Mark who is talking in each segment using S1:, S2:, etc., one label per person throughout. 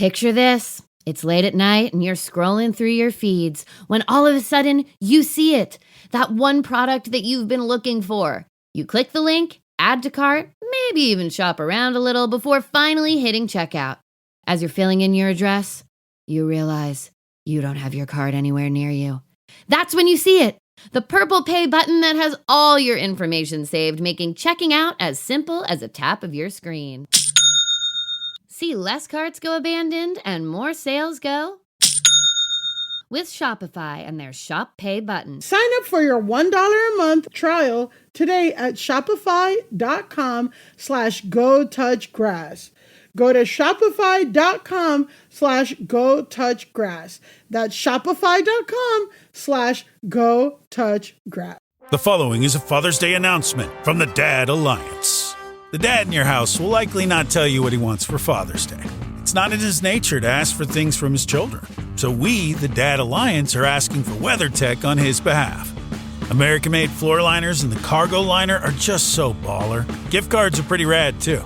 S1: Picture this. It's late at night and you're scrolling through your feeds when all of a sudden you see it, that one product that you've been looking for. You click the link, add to cart, maybe even shop around a little before finally hitting checkout. As you're filling in your address, you realize you don't have your card anywhere near you. That's when you see it. The purple pay button that has all your information saved, making checking out as simple as a tap of your screen. See less carts go abandoned and more sales go with Shopify and their Shop Pay button.
S2: Sign up for your $1 a month trial today at shopify.com/GoTouchGrass. Go to shopify.com/GoTouchGrass. That's shopify.com/GoTouchGrass.
S3: The following is a Father's Day announcement from the Dad Alliance. The dad in your house will likely not tell you what he wants for Father's Day. It's not in his nature to ask for things from his children. So we, the Dad Alliance, are asking for WeatherTech on his behalf. American-made floor liners and the cargo liner are just so baller. Gift cards are pretty rad, too.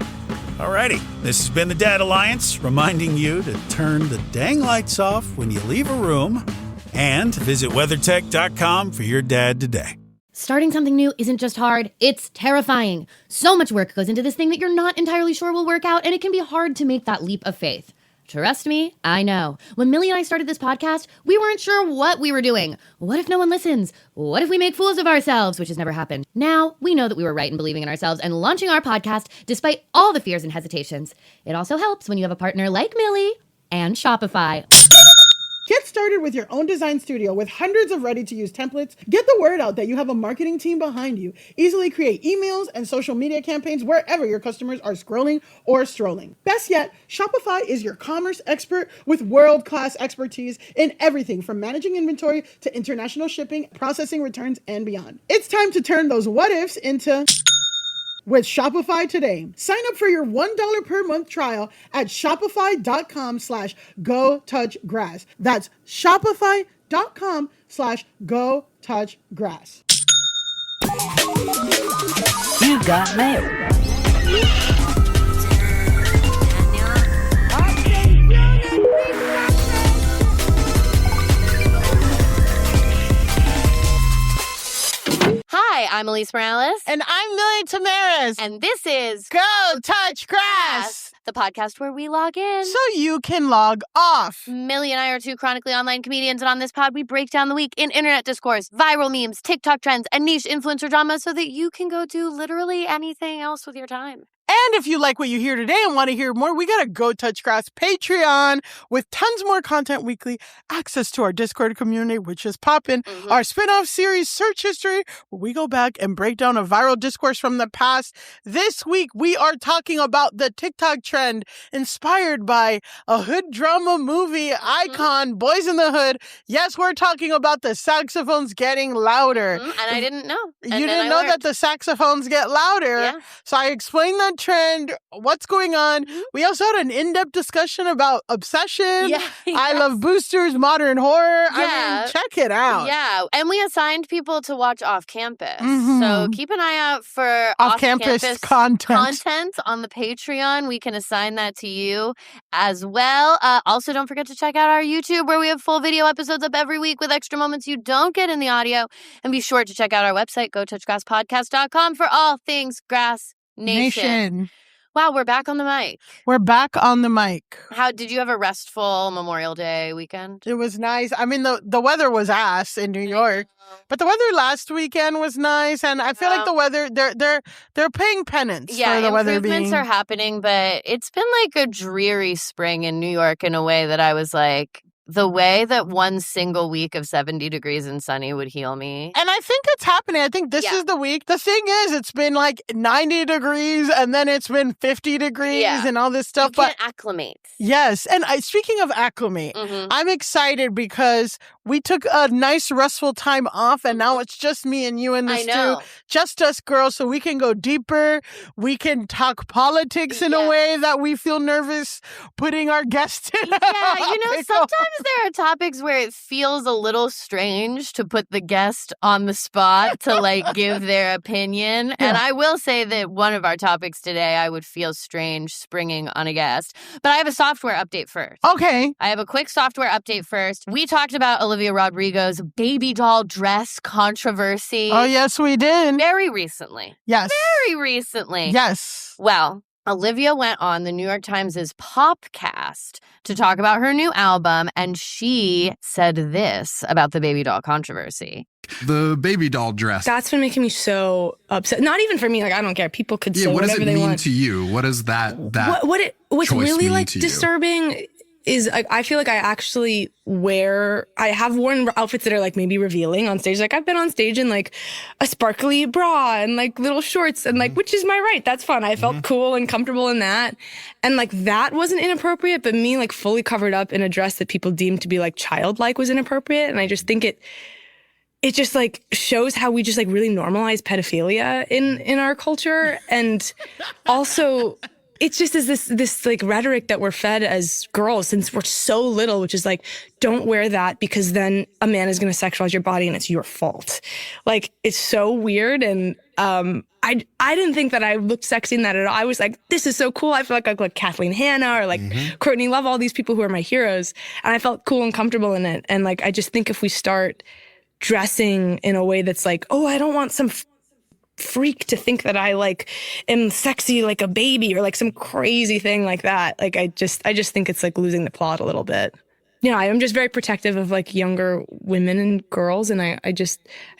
S3: Alrighty, this has been the Dad Alliance, reminding you to turn the dang lights off when you leave a room and visit WeatherTech.com for your dad today.
S1: Starting something new isn't just hard, it's terrifying. So much work goes into this thing that you're not entirely sure will work out, and it can be hard to make that leap of faith. Trust me, I know. When Millie and I started this podcast, we weren't sure what we were doing. What if no one listens? What if we make fools of ourselves, which has never happened? Now, we know that we were right in believing in ourselves and launching our podcast despite all the fears and hesitations. It also helps when you have a partner like Millie and Shopify.
S2: Get started with your own design studio with hundreds of ready-to-use templates. Get the word out that you have a marketing team behind you. Easily create emails and social media campaigns wherever your customers are scrolling or strolling. Best yet, Shopify is your commerce expert with world-class expertise in everything from managing inventory to international shipping, processing returns, and beyond. It's time to turn those what-ifs into... with Shopify today. Sign up for your $1 per month trial at shopify.com/GoTouchGrass. That's shopify.com/GoTouchGrass.
S4: You got mail.
S1: Hi, I'm Elise Morales.
S2: And I'm Millie Tamaris.
S1: And this is
S2: Go Touch Grass,
S1: the podcast where we log in
S2: so you can log off.
S1: Millie and I are two chronically online comedians, and on this pod, we break down the week in internet discourse, viral memes, TikTok trends, and niche influencer drama so that you can go do literally anything else with your time.
S2: And if you like what you hear today and want to hear more, we got a Go Touch Grass Patreon with tons more content weekly, access to our Discord community, which is poppin', our spin-off series, Search History, where we go back and break down a viral discourse from the past. This week, we are talking about the TikTok trend inspired by a hood drama movie icon, Boys in the Hood. Yes, we're talking about the saxophones getting louder.
S1: And I didn't know.
S2: You didn't know that the saxophones get louder.
S1: Yeah.
S2: So I explained that trend, what's going on. We also had an in-depth discussion about Obsession, I Love Boosters, modern horror. I mean, check it out.
S1: Yeah, and we assigned people to watch off campus. So keep an eye out for
S2: off-campus content
S1: on the Patreon. We can assign that to you as well. Also, don't forget to check out our YouTube where we have full video episodes up every week with extra moments you don't get in the audio. And be sure to check out our website, gotouchgrasspodcast.com, for all things Grass Nation. Wow, we're back on the mic.
S2: We're back on the mic.
S1: How did you have a restful Memorial Day weekend?
S2: It was nice. I mean, the weather was ass in New York, but the weather last weekend was nice, and I feel like the weather they're paying penance for the weather being.
S1: Improvements are happening, but it's been like a dreary spring in New York in a way that I was like, the way that one single week of 70 degrees and sunny would heal me.
S2: And I think it's happening. I think this is the week. The thing is, it's been like 90 degrees and then it's been 50 degrees and all this stuff.
S1: You can't acclimate.
S2: Yes. And speaking of acclimate, I'm excited because we took a nice restful time off and now it's just me and you in the stew. Just us girls, so we can go deeper. We can talk politics in a way that we feel nervous putting our guests in.
S1: Yeah, sometimes there are topics where it feels a little strange to put the guest on the spot to like give their opinion. And I will say that one of our topics today, I would feel strange springing on a guest. But I have a software update first.
S2: Okay.
S1: I have a quick software update first. We talked about Olivia Rodrigo's baby doll dress controversy.
S2: Oh, yes, we did.
S1: Very recently.
S2: Yes.
S1: Very recently.
S2: Yes.
S1: Well, Olivia went on the New York Times' Popcast to talk about her new album, and she said this about the baby doll controversy.
S5: The baby doll dress.
S6: That's been making me so upset. Not even for me. Like, I don't care. People could say whatever they want.
S5: What does it mean to you? What is that
S6: what's really like
S5: to
S6: disturbing is I feel like I actually I have worn outfits that are like maybe revealing on stage. Like I've been on stage in like a sparkly bra and like little shorts and like, which is my right. That's fun. I felt cool and comfortable in that. And like that wasn't inappropriate, but me like fully covered up in a dress that people deemed to be like childlike was inappropriate. And I just think it just like shows how we just like really normalize pedophilia in our culture. And also it just is this like rhetoric that we're fed as girls since we're so little, which is like, don't wear that because then a man is going to sexualize your body and it's your fault. Like, it's so weird. And I didn't think that I looked sexy in that at all. I was like, this is so cool. I feel like I look like Kathleen Hanna or like Courtney Love, all these people who are my heroes. And I felt cool and comfortable in it. And like, I just think if we start dressing in a way that's like, oh, I don't want some freak to think that I like am sexy like a baby or like some crazy thing like that. Like I just think it's like losing the plot a little bit. You know, I'm just very protective of like younger women and girls, and I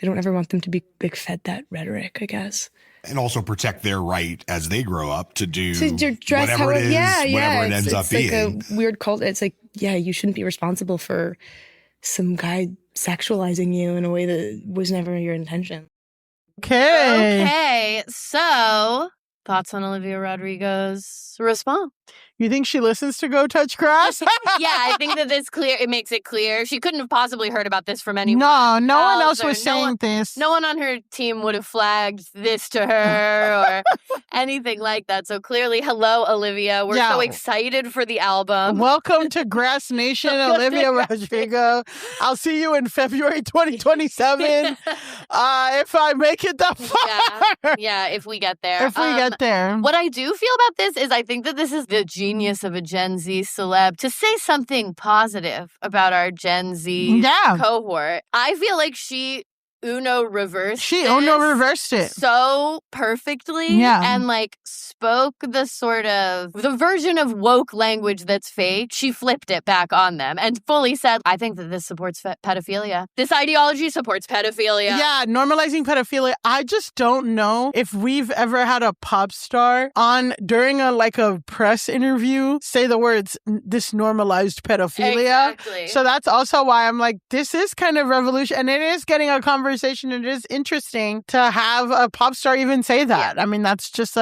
S6: don't ever want them to be like fed that rhetoric, I guess.
S7: And also protect their right as they grow up to do
S6: dress
S7: whatever it is, whatever it ends up being.
S6: It's like a weird cult. It's like, yeah, you shouldn't be responsible for some guy sexualizing you in a way that was never your intention.
S2: Okay.
S1: So thoughts on Olivia Rodrigo's response?
S2: You think she listens to Go Touch Grass?
S1: Yeah, I think that it makes it clear. She couldn't have possibly heard about this from anyone.
S2: No one else was saying this.
S1: No one on her team would have flagged this to her or anything like that. So clearly, hello, Olivia. We're so excited for the album.
S2: Welcome to Grass Nation, Olivia Rodrigo. I'll see you in February 2027 if I make it that far.
S1: Yeah, if we get there.
S2: If we get there.
S1: What I do feel about this is I think that this is the genius of a Gen Z celeb to say something positive about our Gen Z cohort. I feel like she Uno reversed
S2: it
S1: so perfectly and like spoke the version of woke language that's fake. She flipped it back on them and fully said, I think that this supports pedophilia. This ideology supports pedophilia.
S2: Yeah, normalizing pedophilia. I just don't know if we've ever had a pop star on during a press interview say the words, this normalized pedophilia.
S1: Exactly.
S2: So that's also why I'm like, this is kind of revolution, and it is getting a conversation. It is interesting to have a pop star even say that. Yeah. I mean, that's just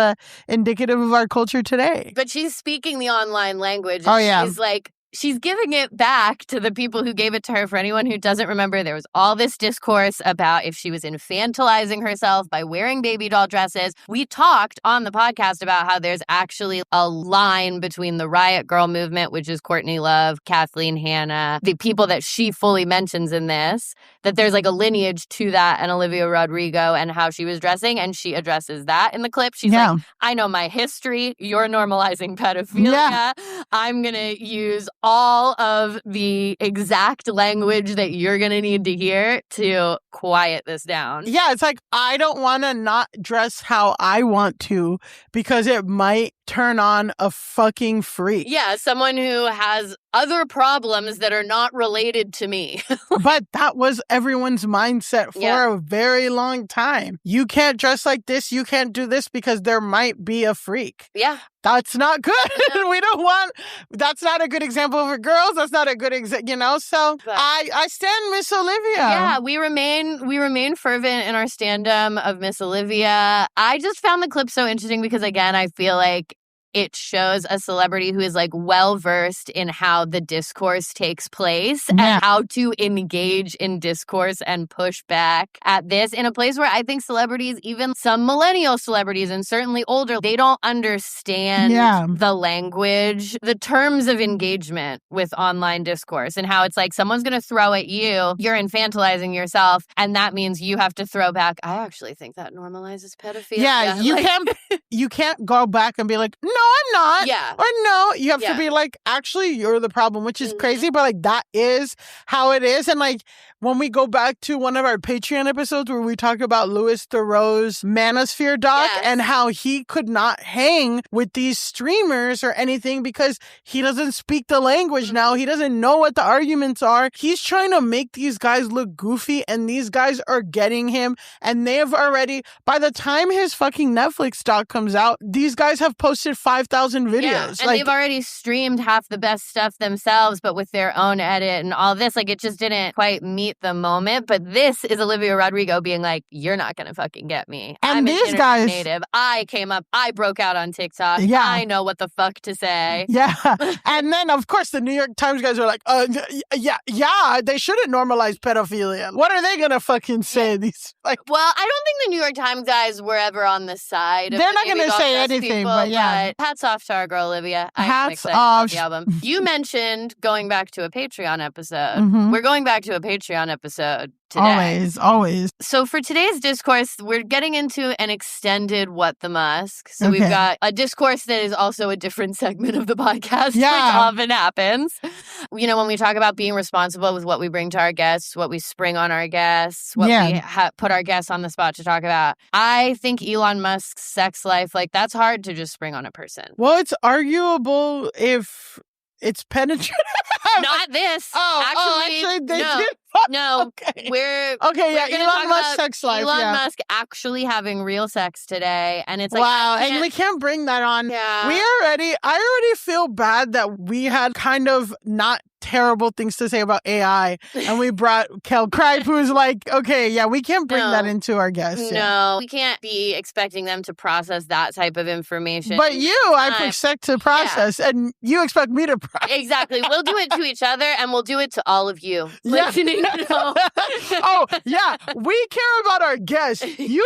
S2: indicative of our culture today.
S1: But she's speaking the online language.
S2: Oh, yeah.
S1: She's like, she's giving it back to the people who gave it to her. For anyone who doesn't remember, there was all this discourse about if she was infantilizing herself by wearing baby doll dresses. We talked on the podcast about how there's actually a line between the Riot Girl movement, which is Courtney Love, Kathleen Hanna, the people that she fully mentions in this, that there's like a lineage to that, and Olivia Rodrigo and how she was dressing. And she addresses that in the clip. She's like, I know my history. You're normalizing pedophilia. Yeah. I'm going to use all of the exact language that you're going to need to hear to quiet this down.
S2: Yeah, it's like, I don't want to not dress how I want to because it might turn on a fucking freak.
S1: Yeah, someone who has other problems that are not related to me.
S2: But that was everyone's mindset for a very long time. You can't dress like this. You can't do this because there might be a freak.
S1: Yeah.
S2: That's not good. No. That's not a good example for girls. That's not a good example, so but I stand Miss Olivia.
S1: Yeah, we remain fervent in our stand-up of Miss Olivia. I just found the clip so interesting because, again, I feel like it shows a celebrity who is like well-versed in how the discourse takes place and how to engage in discourse and push back at this in a place where I think celebrities, even some millennial celebrities and certainly older, they don't understand the language, the terms of engagement with online discourse and how it's like someone's going to throw at you, you're infantilizing yourself, and that means you have to throw back. I actually think that normalizes pedophilia.
S2: Yeah, you can't go back and be like, no, I'm not.
S1: Yeah.
S2: Or no, you have to be like, actually, you're the problem, which is crazy, but like that is how it is. And like when we go back to one of our Patreon episodes where we talk about Louis Theroux's Manosphere doc and how he could not hang with these streamers or anything because he doesn't speak the language now. He doesn't know what the arguments are. He's trying to make these guys look goofy, and these guys are getting him. And they have already, by the time his fucking Netflix doc comes out, these guys have posted 5,000 videos.
S1: Yeah, and they've already streamed half the best stuff themselves, but with their own edit and all this. Like, it just didn't quite meet the moment. But this is Olivia Rodrigo being like, you're not going to fucking get me.
S2: And
S1: I'm
S2: these
S1: an
S2: guys,
S1: native. I came up, I broke out on TikTok.
S2: Yeah.
S1: I know what the fuck to say.
S2: Yeah. And then, of course, the New York Times guys are like, they shouldn't normalize pedophilia. What are they going to fucking say? These like,
S1: well, I don't think the New York Times guys were ever on the side of
S2: they're not going to say anything,
S1: people,
S2: but yeah.
S1: But hats off to our girl, Olivia.
S2: Hats
S1: off. The album. You mentioned going back to a Patreon episode.
S2: Mm-hmm.
S1: We're going back to a Patreon episode today.
S2: Always.
S1: So for today's discourse, we're getting into an extended What the Musk. So we've got a discourse that is also a different segment of the podcast, which often happens. You know, when we talk about being responsible with what we bring to our guests, what we spring on our guests, what we put our guests on the spot to talk about. I think Elon Musk's sex life, like, that's hard to just spring on a person.
S2: Well, it's arguable if it's penetrative.
S1: Not this. Actually,
S2: they
S1: no.
S2: did.
S1: No,
S2: Okay.
S1: We're
S2: Elon Musk's sex life.
S1: Elon Musk actually having real sex today, and it's like,
S2: wow, and we can't bring that on.
S1: Yeah.
S2: I already feel bad that we had kind of not terrible things to say about AI, and we brought Kel Cripe, who's like, okay, yeah, we can't bring that into our guests.
S1: No, we can't be expecting them to process that type of information.
S2: But I expect to process, and you expect me to process.
S1: Exactly. We'll do it to each other, and we'll do it to all of you listening.
S2: Oh, yeah. We care about our guests. You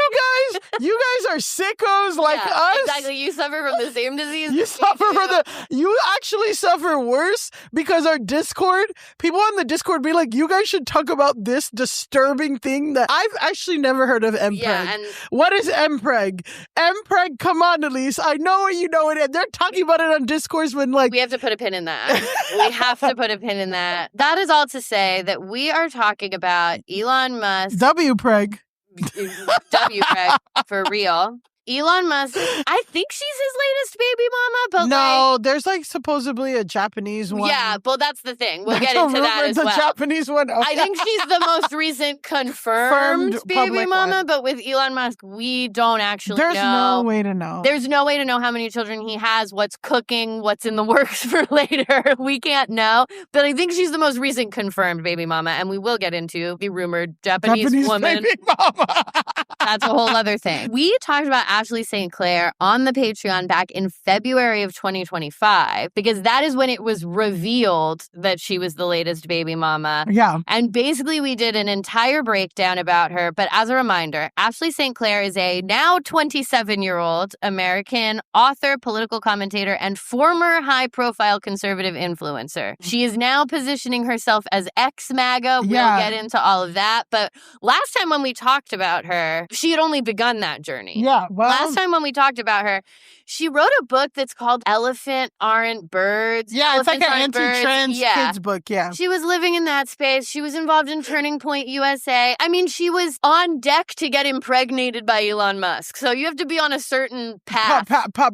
S2: guys are sickos like us.
S1: Exactly. You suffer from the same disease.
S2: You actually suffer worse because our Discord, people on the Discord be like, you guys should talk about this disturbing thing that I've actually never heard of MPreg.
S1: Yeah, and
S2: what is MPreg? MPreg, come on, Alise. I know you know it. And they're talking about it on Discourse when like...
S1: We have to put a pin in that. We have to put a pin in that. That is all to say that we are talking about Elon Musk.
S2: WPreg.
S1: WPreg, for real. Elon Musk, I think she's his latest baby mama, but
S2: no, there's like supposedly a Japanese one.
S1: Yeah, well, that's the thing. We'll get into that as well.
S2: The Japanese one. Okay.
S1: I think she's the most recent confirmed baby mama,
S2: one.
S1: But with Elon Musk, we don't actually know.
S2: There's no way to know.
S1: There's no way to know how many children he has, what's cooking, what's in the works for later. We can't know. But I think she's the most recent confirmed baby mama, and we will get into the rumored Japanese woman.
S2: Baby mama.
S1: That's a whole other thing. We talked about Ashley St. Clair on the Patreon back in February of 2025, because that is when it was revealed that she was the latest baby mama.
S2: Yeah.
S1: And basically we did an entire breakdown about her. But as a reminder, Ashley St. Clair is a now 27-year-old American author, political commentator, and former high-profile conservative influencer. She is now positioning herself as ex-MAGA. We'll get into all of that. But last time when we talked about her, she had only begun that journey.
S2: Yeah. Well,
S1: last time when we talked about her, she wrote a book that's called Elephant Aren't Birds.
S2: Yeah,
S1: Elephants
S2: it's like an
S1: Aren't
S2: anti-trans
S1: Birds.
S2: kids book, yeah.
S1: She was living in that space. She was involved in Turning Point USA. I mean, she was on deck to get impregnated by Elon Musk. So you have to be on a certain path.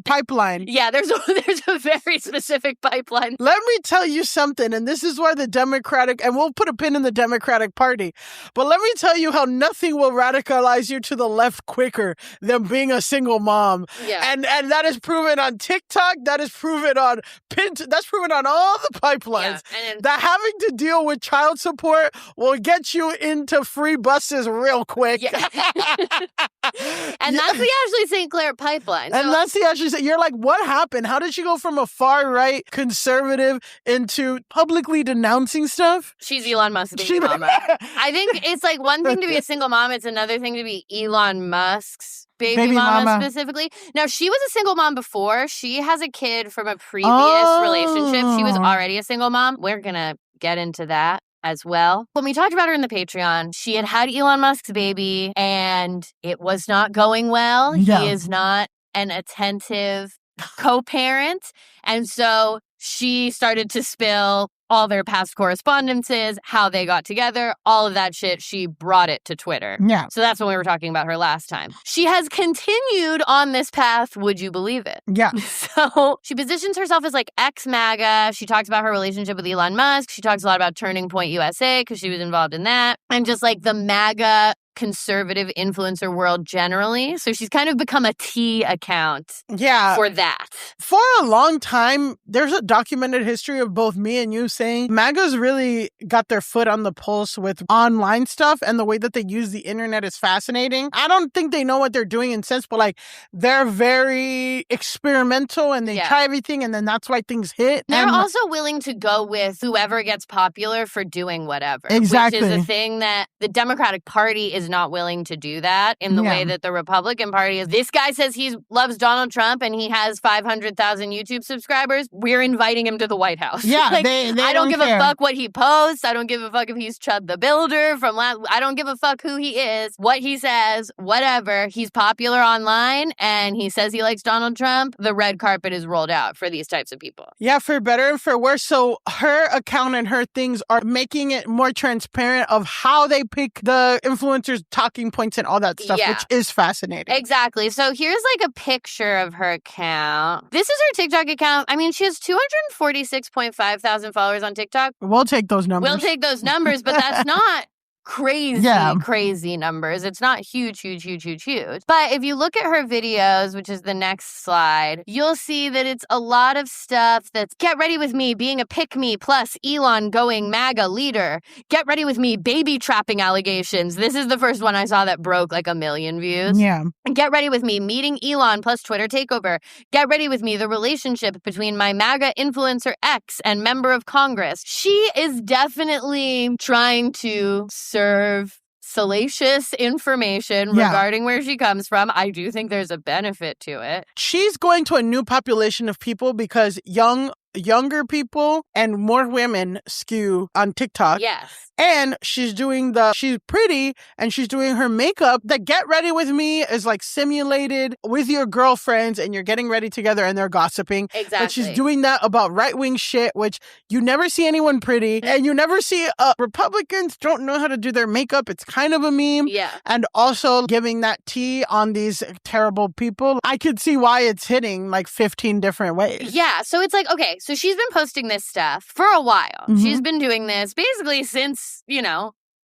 S2: Pipeline.
S1: Yeah, there's a very specific pipeline.
S2: Let me tell you something, and this is why the Democratic, and we'll put a pin in the Democratic Party, but let me tell you how nothing will radicalize you to the left quicker than being a single mom.
S1: Yeah.
S2: And that That is proven on TikTok. That is proven on Pinterest. That's proven on all the pipelines.
S1: Yeah,
S2: that having to deal with child support will get you into free buses real quick.
S1: Yeah. And that's the Ashley St. Clair pipeline.
S2: And that's the Ashley. You're like, what happened? How did she go from a far right conservative into publicly denouncing stuff?
S1: She's Elon Musk's baby mama. I think it's like one thing to be a single mom. It's another thing to be Elon Musk's baby mama specifically. Now, she was a single mom before. She has a kid from a previous relationship. She was already a single mom. We're going to get into that as well. When we talked about her in the Patreon, she had Elon Musk's baby and it was not going well.
S2: Yeah.
S1: He is not an attentive co-parent. And so she started to spill all their past correspondences, how they got together, all of that shit. She brought it to Twitter.
S2: Yeah.
S1: So that's when we were talking about her last time. She has continued on this path. Would you believe it?
S2: Yeah.
S1: So she positions herself as like ex-MAGA. She talks about her relationship with Elon Musk. She talks a lot about Turning Point USA because she was involved in that. And just like the MAGA conservative influencer world generally. So she's kind of become a T account for that.
S2: For a long time, there's a documented history of both me and you saying MAGA's really got their foot on the pulse with online stuff, and the way that they use the internet is fascinating. I don't think they know what they're doing in sense, but like they're very experimental and they try everything, and then that's why things hit.
S1: They're also willing to go with whoever gets popular for doing whatever.
S2: Exactly.
S1: Which is a thing that the Democratic Party is not willing to do that in the way that the Republican Party is. This guy says he loves Donald Trump and he has 500,000 YouTube subscribers. We're inviting him to the White House.
S2: Yeah,
S1: like,
S2: they
S1: I don't give
S2: care.
S1: a fuck what he posts. I don't give a fuck if he's Chud the Builder from last. I don't give a fuck who he is, what he says, whatever. He's popular online and he says he likes Donald Trump. The red carpet is rolled out for these types of people.
S2: Yeah, for better and for worse. So her account and her things are making it more transparent of how they pick the influencers' talking points and all that stuff, which is fascinating.
S1: Exactly. So here's like a picture of her account. This is her TikTok account. I mean, she has 246.5 thousand followers on TikTok.
S2: We'll take those numbers.
S1: We'll take those numbers, but that's not crazy numbers. It's not huge. But if you look at her videos, which is the next slide, you'll see that it's a lot of stuff that's get ready with me being a pick-me plus Elon going MAGA leader. Get ready with me baby trapping allegations. This is the first one I saw that broke like 1 million views.
S2: Yeah.
S1: Get ready with me meeting Elon plus Twitter takeover. Get ready with me the relationship between my MAGA influencer ex and member of Congress. She is definitely trying to serve salacious information regarding where she comes from. I do think there's a benefit to it.
S2: She's going to a new population of people because younger people and more women skew on TikTok.
S1: Yes.
S2: And she's pretty and she's doing her makeup. The get ready with me is like simulated with your girlfriends and you're getting ready together and they're gossiping.
S1: Exactly.
S2: But she's doing that about right-wing shit, which you never see anyone pretty and you never see Republicans don't know how to do their makeup. It's kind of a meme.
S1: Yeah.
S2: And also giving that tea on these terrible people. I could see why it's hitting like 15 different ways.
S1: Yeah. So it's like, okay, so she's been posting this stuff for a while. Mm-hmm. She's been doing this basically since,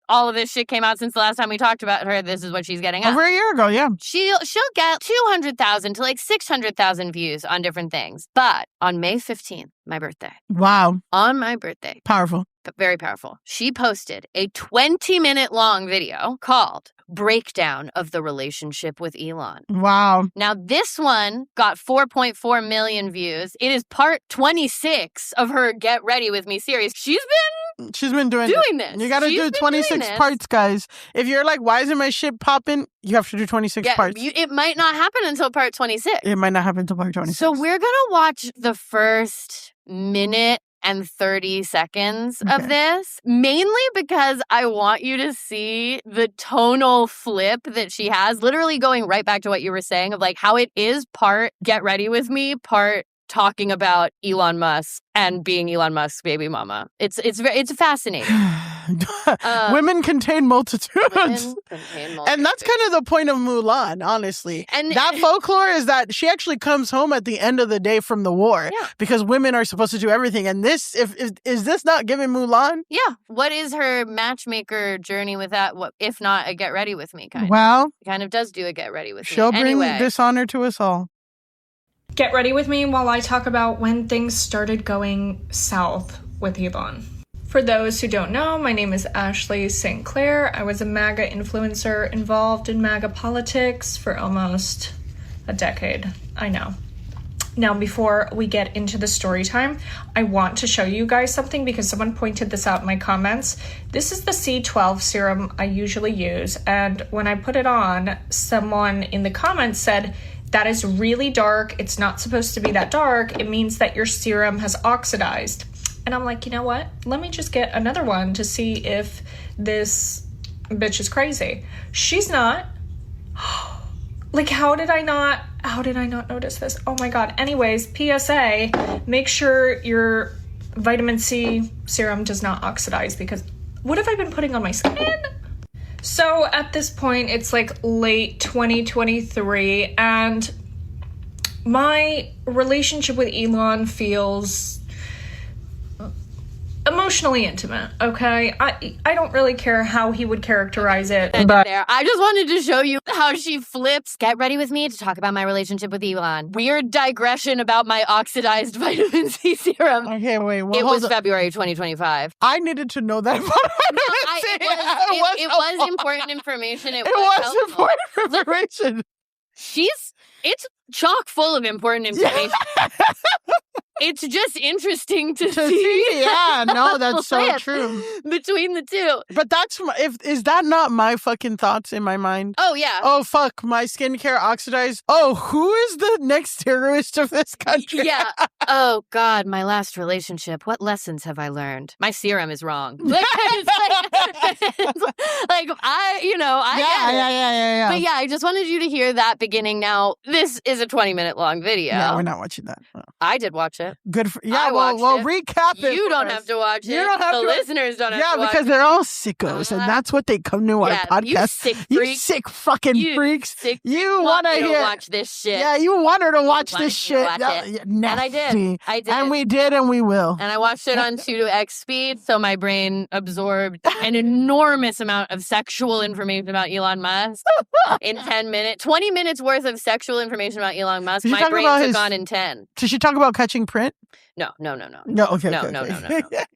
S1: all of this shit came out since the last time we talked about her. This is what she's getting at.
S2: Over a year ago, yeah.
S1: She'll get 200,000 to like 600,000 views on different things. But on May 15th, my birthday.
S2: Wow.
S1: On my birthday.
S2: Powerful.
S1: Very powerful. She posted a 20-minute long video called Breakdown of the Relationship with Elon.
S2: Wow.
S1: Now, this one got 4.4 million views. It is part 26 of her Get Ready With Me series. She's been doing this.
S2: You got to do 26 parts, guys. If you're like, why isn't my shit popping? You have to do 26 parts.
S1: It might not happen until part 26.
S2: It might not happen until part 26.
S1: So we're going to watch the first minute and 30 seconds of this, mainly because I want you to see the tonal flip that she has, literally going right back to what you were saying of like how it is part Get Ready With Me, part talking about Elon Musk and being Elon Musk's baby mama. It's fascinating.
S2: Women contain multitudes. And that's kind of the point of Mulan, honestly. And that folklore is that she actually comes home at the end of the day from the war because women are supposed to do everything. And this, is this not giving Mulan?
S1: Yeah. What is her matchmaker journey with that? What, if not a Get Ready With Me kind of?
S2: Well,
S1: it kind of does do a Get Ready With Me.
S2: She'll bring dishonor to us all.
S8: Get ready with me while I talk about when things started going south with Elon. For those who don't know, my name is Ashley St. Clair. I was a MAGA influencer involved in MAGA politics for almost a decade. I know. Now, before we get into the story time, I want to show you guys something because someone pointed this out in my comments. This is the C12 serum I usually use, and when I put it on, someone in the comments said, that is really dark. It's not supposed to be that dark. It means that your serum has oxidized. And I'm like, you know what? Let me just get another one to see if this bitch is crazy. She's not. Like, how did I not notice this? Oh my God. Anyways, PSA, make sure your vitamin C serum does not oxidize, because what have I been putting on my skin? So at this point, it's like late 2023, and my relationship with Elon feels emotionally intimate, okay? I don't really care how he would characterize it.
S1: But there, I just wanted to show you how she flips. Get ready with me to talk about my relationship with Elon. Weird digression about my oxidized vitamin C serum.
S2: Okay, wait. Well,
S1: It was February 2025.
S2: I needed to know that.
S1: It was important information. It was
S2: important information.
S1: It's chock full of important information. It's just interesting to see.
S2: Yeah, no, that's so true.
S1: Between the two.
S2: But is that not my fucking thoughts in my mind?
S1: Oh, yeah.
S2: Oh, fuck, my skincare oxidized. Oh, who is the next terrorist of this country?
S1: Yeah. Oh, God, my last relationship. What lessons have I learned? My serum is wrong. Yeah. But yeah, I just wanted you to hear that beginning. Now, this is a 20-minute long video.
S2: Yeah, we're not watching that. No.
S1: I did watch it.
S2: Good for well, recap it.
S1: You don't have to watch it. The listeners don't have to watch it.
S2: Yeah, because they're all sickos, and that's what they come to our podcast.
S1: You sick freaks.
S2: You sick fucking freaks. You want to
S1: watch this shit.
S2: Yeah, you want her to watch this shit.
S1: And I did.
S2: And we did, and we will.
S1: And I watched it on 2x speed, so my brain absorbed an enormous amount of sexual information about Elon Musk in 10 minutes. 20 minutes worth of sexual information about Elon Musk. My brain took on in 10.
S2: Did she talk about catching print?
S1: No.
S2: No, okay.
S1: No.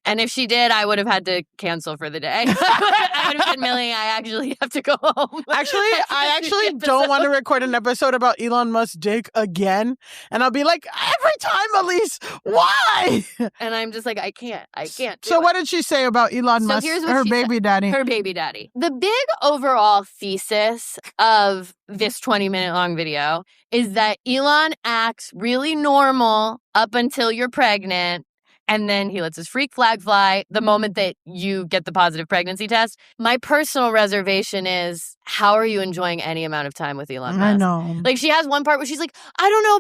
S1: And if she did, I would have had to cancel for the day. I would have said, Millie, I actually have to go home.
S2: I actually don't want to record an episode about Elon Musk's dick again. And I'll be like, every time, Alise, why?
S1: And I'm just like, I can't.
S2: So what did she say about Elon Musk, her baby daddy?
S1: Her baby daddy. The big overall thesis of this 20-minute long video is that Elon acts really normal up until you're pregnant, and then he lets his freak flag fly the moment that you get the positive pregnancy test. My personal reservation is, how are you enjoying any amount of time with Elon Musk?
S2: I know.
S1: Like, she has one part where she's like, I don't know,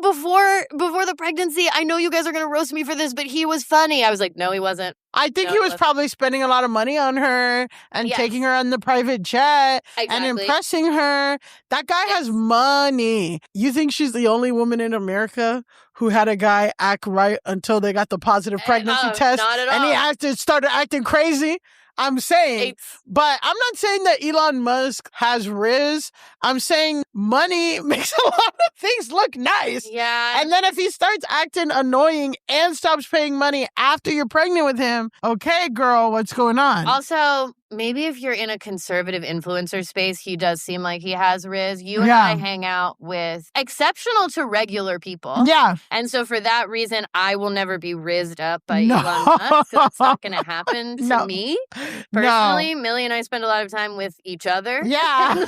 S1: before the pregnancy, I know you guys are going to roast me for this, but he was funny. I was like, no, he wasn't.
S2: I think he was probably spending a lot of money on her and taking her on the private jet and impressing her. That guy has money. You think she's the only woman in America who had a guy act right until they got the positive pregnancy test?
S1: Not at all.
S2: And he started acting crazy? I'm saying, but I'm not saying that Elon Musk has Riz. I'm saying money makes a lot of things look nice.
S1: Yeah.
S2: And then if he starts acting annoying and stops paying money after you're pregnant with him, okay, girl, what's going on?
S1: Also, maybe if you're in a conservative influencer space, he does seem like he has Riz. You and I hang out with exceptional to regular people.
S2: Yeah.
S1: And so for that reason, I will never be rizzed up by Elon Musk. That's not going to happen to me. Personally, Millie and I spend a lot of time with each other.
S2: Yeah.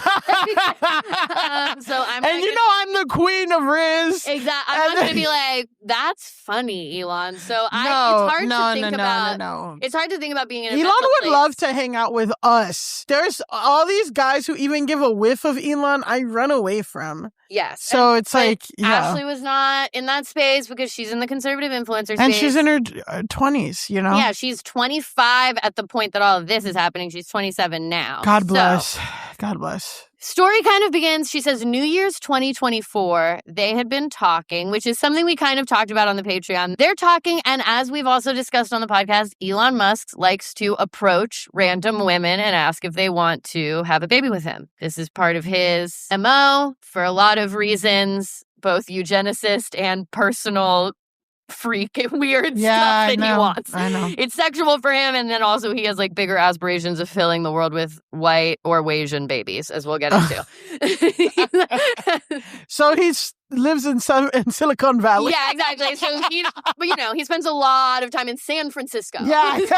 S1: So I'm
S2: I'm the queen of Riz.
S1: Exactly. I'm not going to be like, that's funny, Elon. So it's hard to think about. It's hard to think about being in a
S2: Elon would love to hang out with us. There's all these guys who even give a whiff of Elon, I run away from.
S1: Yes.
S2: So it's like,
S1: Ashley was not in that space because she's in the conservative influencer space.
S2: And she's in her 20s, you know?
S1: Yeah, she's 25 at the point that all of this is happening. She's 27 now.
S2: God bless. God bless.
S1: Story kind of begins, she says, New Year's 2024, they had been talking, which is something we kind of talked about on the Patreon. They're talking, and as we've also discussed on the podcast, Elon Musk likes to approach random women and ask if they want to have a baby with him. This is part of his MO for a lot of reasons. both eugenicist and personal freak weird
S2: Yeah,
S1: stuff
S2: I
S1: that he
S2: know.
S1: wants.
S2: I know.
S1: It's sexual for him, and then also he has like bigger aspirations of filling the world with white or Asian babies, as we'll get into.
S2: So he lives in Silicon Valley.
S1: Yeah, exactly. So he spends a lot of time in San Francisco.
S2: Yeah.
S1: That's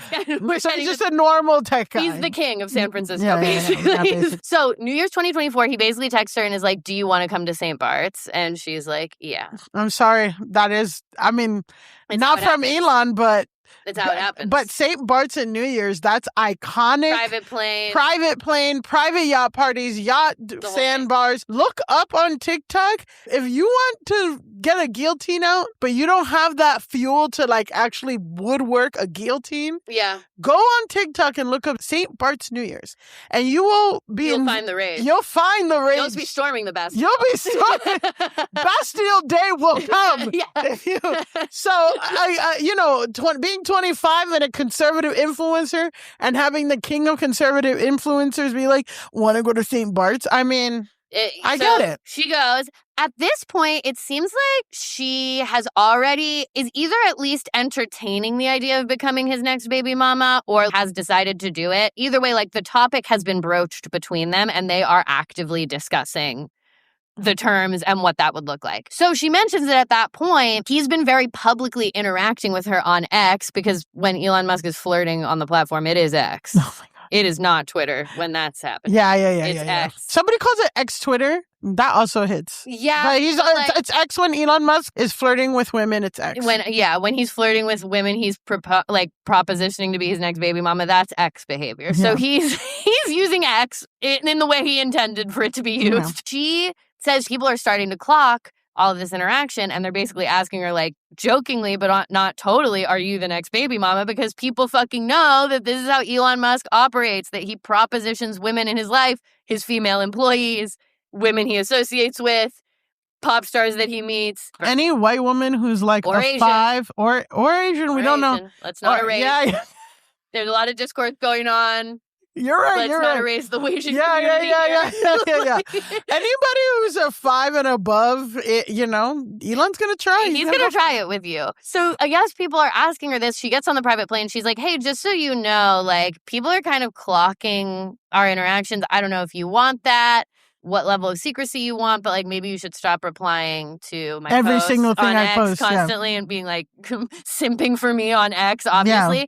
S1: kind of where
S2: So he's just a normal tech guy.
S1: He's the king of San Francisco,
S2: Yeah,
S1: basically. So New Year's 2024, he basically texts her and is like, do you want to come to St. Bart's? And she's like, yeah.
S2: I'm sorry. That is, I mean,
S1: It's
S2: not
S1: how it
S2: from
S1: happens.
S2: Elon, but
S1: That's how it happens.
S2: But St. Bart's and New Year's, that's iconic.
S1: Private plane,
S2: private yacht parties, sandbars. Look up on TikTok. If you want to get a guillotine out, but you don't have that fuel to like actually woodwork a guillotine,
S1: yeah,
S2: go on TikTok and look up St. Bart's New Year's, and you'll
S1: find the rage.
S2: You'll find the rage.
S1: You'll be storming the Bastille.
S2: You'll be storming. Bastille Day will come.
S1: Yeah.
S2: So being 25 and a conservative influencer and having the king of conservative influencers be like, want to go to St. Bart's? I mean, I get it.
S1: She goes, at this point, it seems like she is either at least entertaining the idea of becoming his next baby mama or has decided to do it. Either way, like the topic has been broached between them and they are actively discussing the terms and what that would look like. So she mentions that at that point, he's been very publicly interacting with her on X because when Elon Musk is flirting on the platform, it is X.
S2: Oh my God.
S1: It is not Twitter when that's happening.
S2: Yeah.
S1: It's X.
S2: Somebody calls it X Twitter. That also hits.
S1: Yeah.
S2: But it's X when Elon Musk is flirting with women, it's X.
S1: When he's flirting with women, he's propositioning to be his next baby mama. That's X behavior. So he's using X in the way he intended for it to be used. Yeah. She says people are starting to clock all of this interaction, and they're basically asking her, like, jokingly, but not totally, are you the next baby mama? Because people fucking know that this is how Elon Musk operates, that he propositions women in his life, his female employees, women he associates with, pop stars that he meets.
S2: Any white woman who's like
S1: or
S2: a
S1: Asian.
S2: 5 or Asian, we don't know.
S1: Let's not erase.
S2: Yeah.
S1: There's a lot of discourse going on.
S2: You're right.
S1: Let's not erase the Asian community.
S2: Yeah. Anybody who's a 5 and above, Elon's gonna try.
S1: He's gonna try it with you. So I guess people are asking her this. She gets on the private plane. She's like, "Hey, just so you know, like people are kind of clocking our interactions. I don't know if you want that, what level of secrecy you want, but like maybe you should stop replying to my
S2: every
S1: posts
S2: single thing
S1: on
S2: I
S1: X
S2: post
S1: constantly and being like simping for me on X, obviously."
S2: Yeah.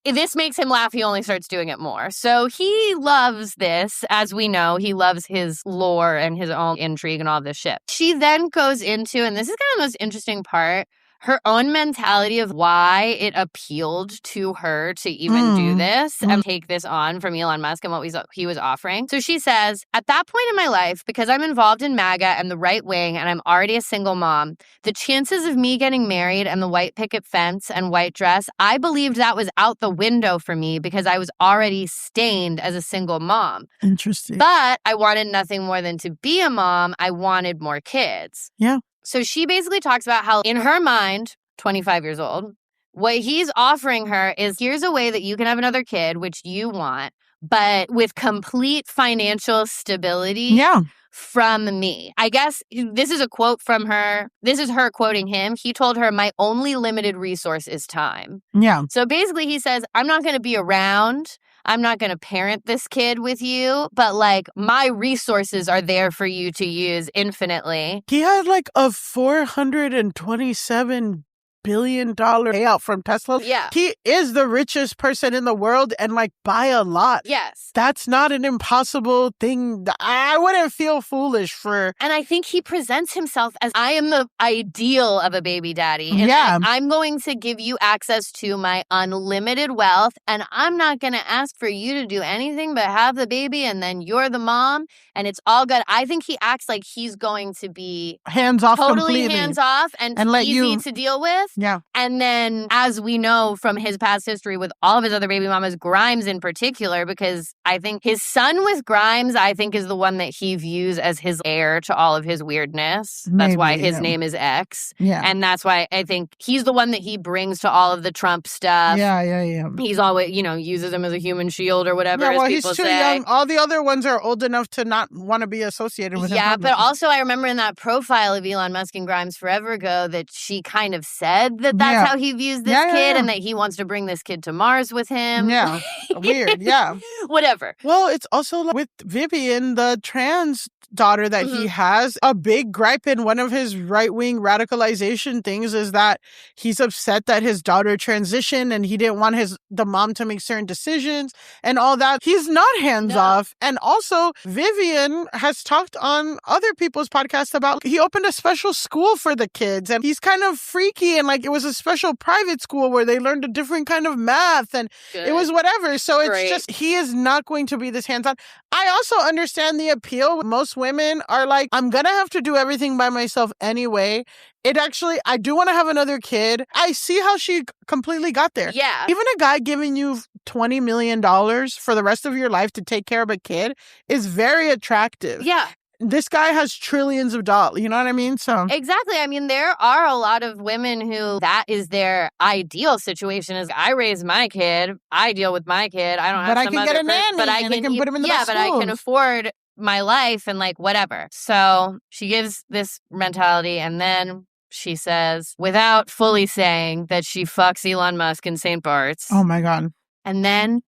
S1: This makes him laugh. He only starts doing it more. So he loves this. As we know, he loves his lore and his own intrigue and all this shit. She then goes into, and this is kind of the most interesting part, her own mentality of why it appealed to her to even do this and take this on from Elon Musk and what he was offering. So she says, at that point in my life, because I'm involved in MAGA and the right wing and I'm already a single mom, the chances of me getting married and the white picket fence and white dress, I believed that was out the window for me because I was already stained as a single mom.
S2: Interesting.
S1: But I wanted nothing more than to be a mom. I wanted more kids.
S2: Yeah.
S1: So she basically talks about how, in her mind, 25 years old, what he's offering her is, here's a way that you can have another kid, which you want, but with complete financial stability from me. I guess this is a quote from her. This is her quoting him. He told her, my only limited resource is time.
S2: Yeah.
S1: So basically he says, I'm not going to be around. I'm not going to parent this kid with you, but like my resources are there for you to use infinitely.
S2: He had like a $427 billion payout from Tesla.
S1: Yeah.
S2: He is the richest person in the world and like by a lot.
S1: Yes.
S2: That's not an impossible thing. I wouldn't feel foolish for.
S1: And I think he presents himself as, I am the ideal of a baby daddy. And I'm going to give you access to my unlimited wealth. And I'm not going to ask for you to do anything but have the baby. And then you're the mom. And it's all good. I think he acts like he's going to be
S2: hands off,
S1: totally
S2: completely.
S1: hands off and
S2: let
S1: easy
S2: you
S1: to deal with.
S2: Yeah.
S1: And then, as we know from his past history with all of his other baby mamas, Grimes in particular, because I think his son with Grimes, I think, is the one that he views as his heir to all of his weirdness. That's why his name is X.
S2: Yeah.
S1: And that's why I think he's the one that he brings to all of the Trump stuff.
S2: Yeah.
S1: He's always, uses him as a human shield or whatever,
S2: Yeah, well,
S1: as
S2: he's
S1: people
S2: too
S1: say.
S2: young. All the other ones are old enough to not want to be associated with him.
S1: Yeah, but
S2: publicly.
S1: also I remember in that profile of Elon Musk and Grimes forever ago that she kind of said that that's how he views this kid and that he wants to bring this kid to Mars with him.
S2: Yeah, weird, yeah.
S1: Whatever.
S2: Well, it's also with Vivian, the trans daughter that he has. A big gripe in one of his right-wing radicalization things is that he's upset that his daughter transitioned and he didn't want the mom to make certain decisions and all that. He's not hands-off. And also, Vivian has talked on other people's podcasts about he opened a special school for the kids and he's kind of freaky and like it was a special private school where they learned a different kind of math and it was whatever. So it's just, he is not going to be this hands-on. I also understand the appeal. Most women are like, I'm going to have to do everything by myself anyway. I do want to have another kid. I see how she completely got there.
S1: Yeah.
S2: Even a guy giving you $20 million for the rest of your life to take care of a kid is very attractive.
S1: Yeah.
S2: This guy has trillions of dollars. You know what I mean? So
S1: exactly. I mean, there are a lot of women who that is their ideal situation is I raise my kid, I deal with my kid, I don't have
S2: I can get a nanny
S1: but I
S2: and I can put him in the best
S1: but I can
S2: schools.
S1: afford my life and like whatever. So she gives this mentality and then she says, without fully saying that she fucks Elon Musk in St. Bart's.
S2: Oh my God.
S1: And then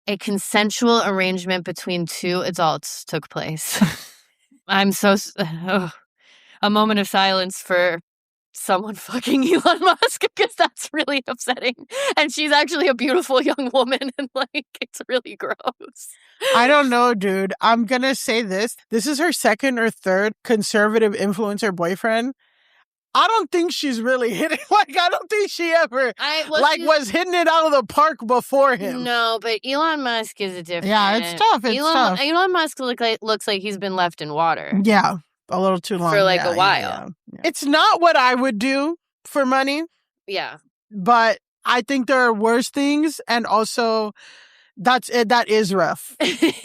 S1: a consensual arrangement between two adults took place. I'm so... a moment of silence for someone fucking Elon Musk because that's really upsetting. And she's actually a beautiful young woman and like, it's really gross.
S2: I don't know, dude. I'm going to say this. This is her second or third conservative influencer boyfriend. I don't think she's really hitting. Like, I don't think she ever was hitting it out of the park before him.
S1: No, but Elon Musk is a different.
S2: Yeah, it's tough. Tough.
S1: Elon Musk looks like he's been left in water.
S2: Yeah, a little too long
S1: for like a while.
S2: Yeah. It's not what I would do for money.
S1: Yeah,
S2: but I think there are worse things, and also that is rough.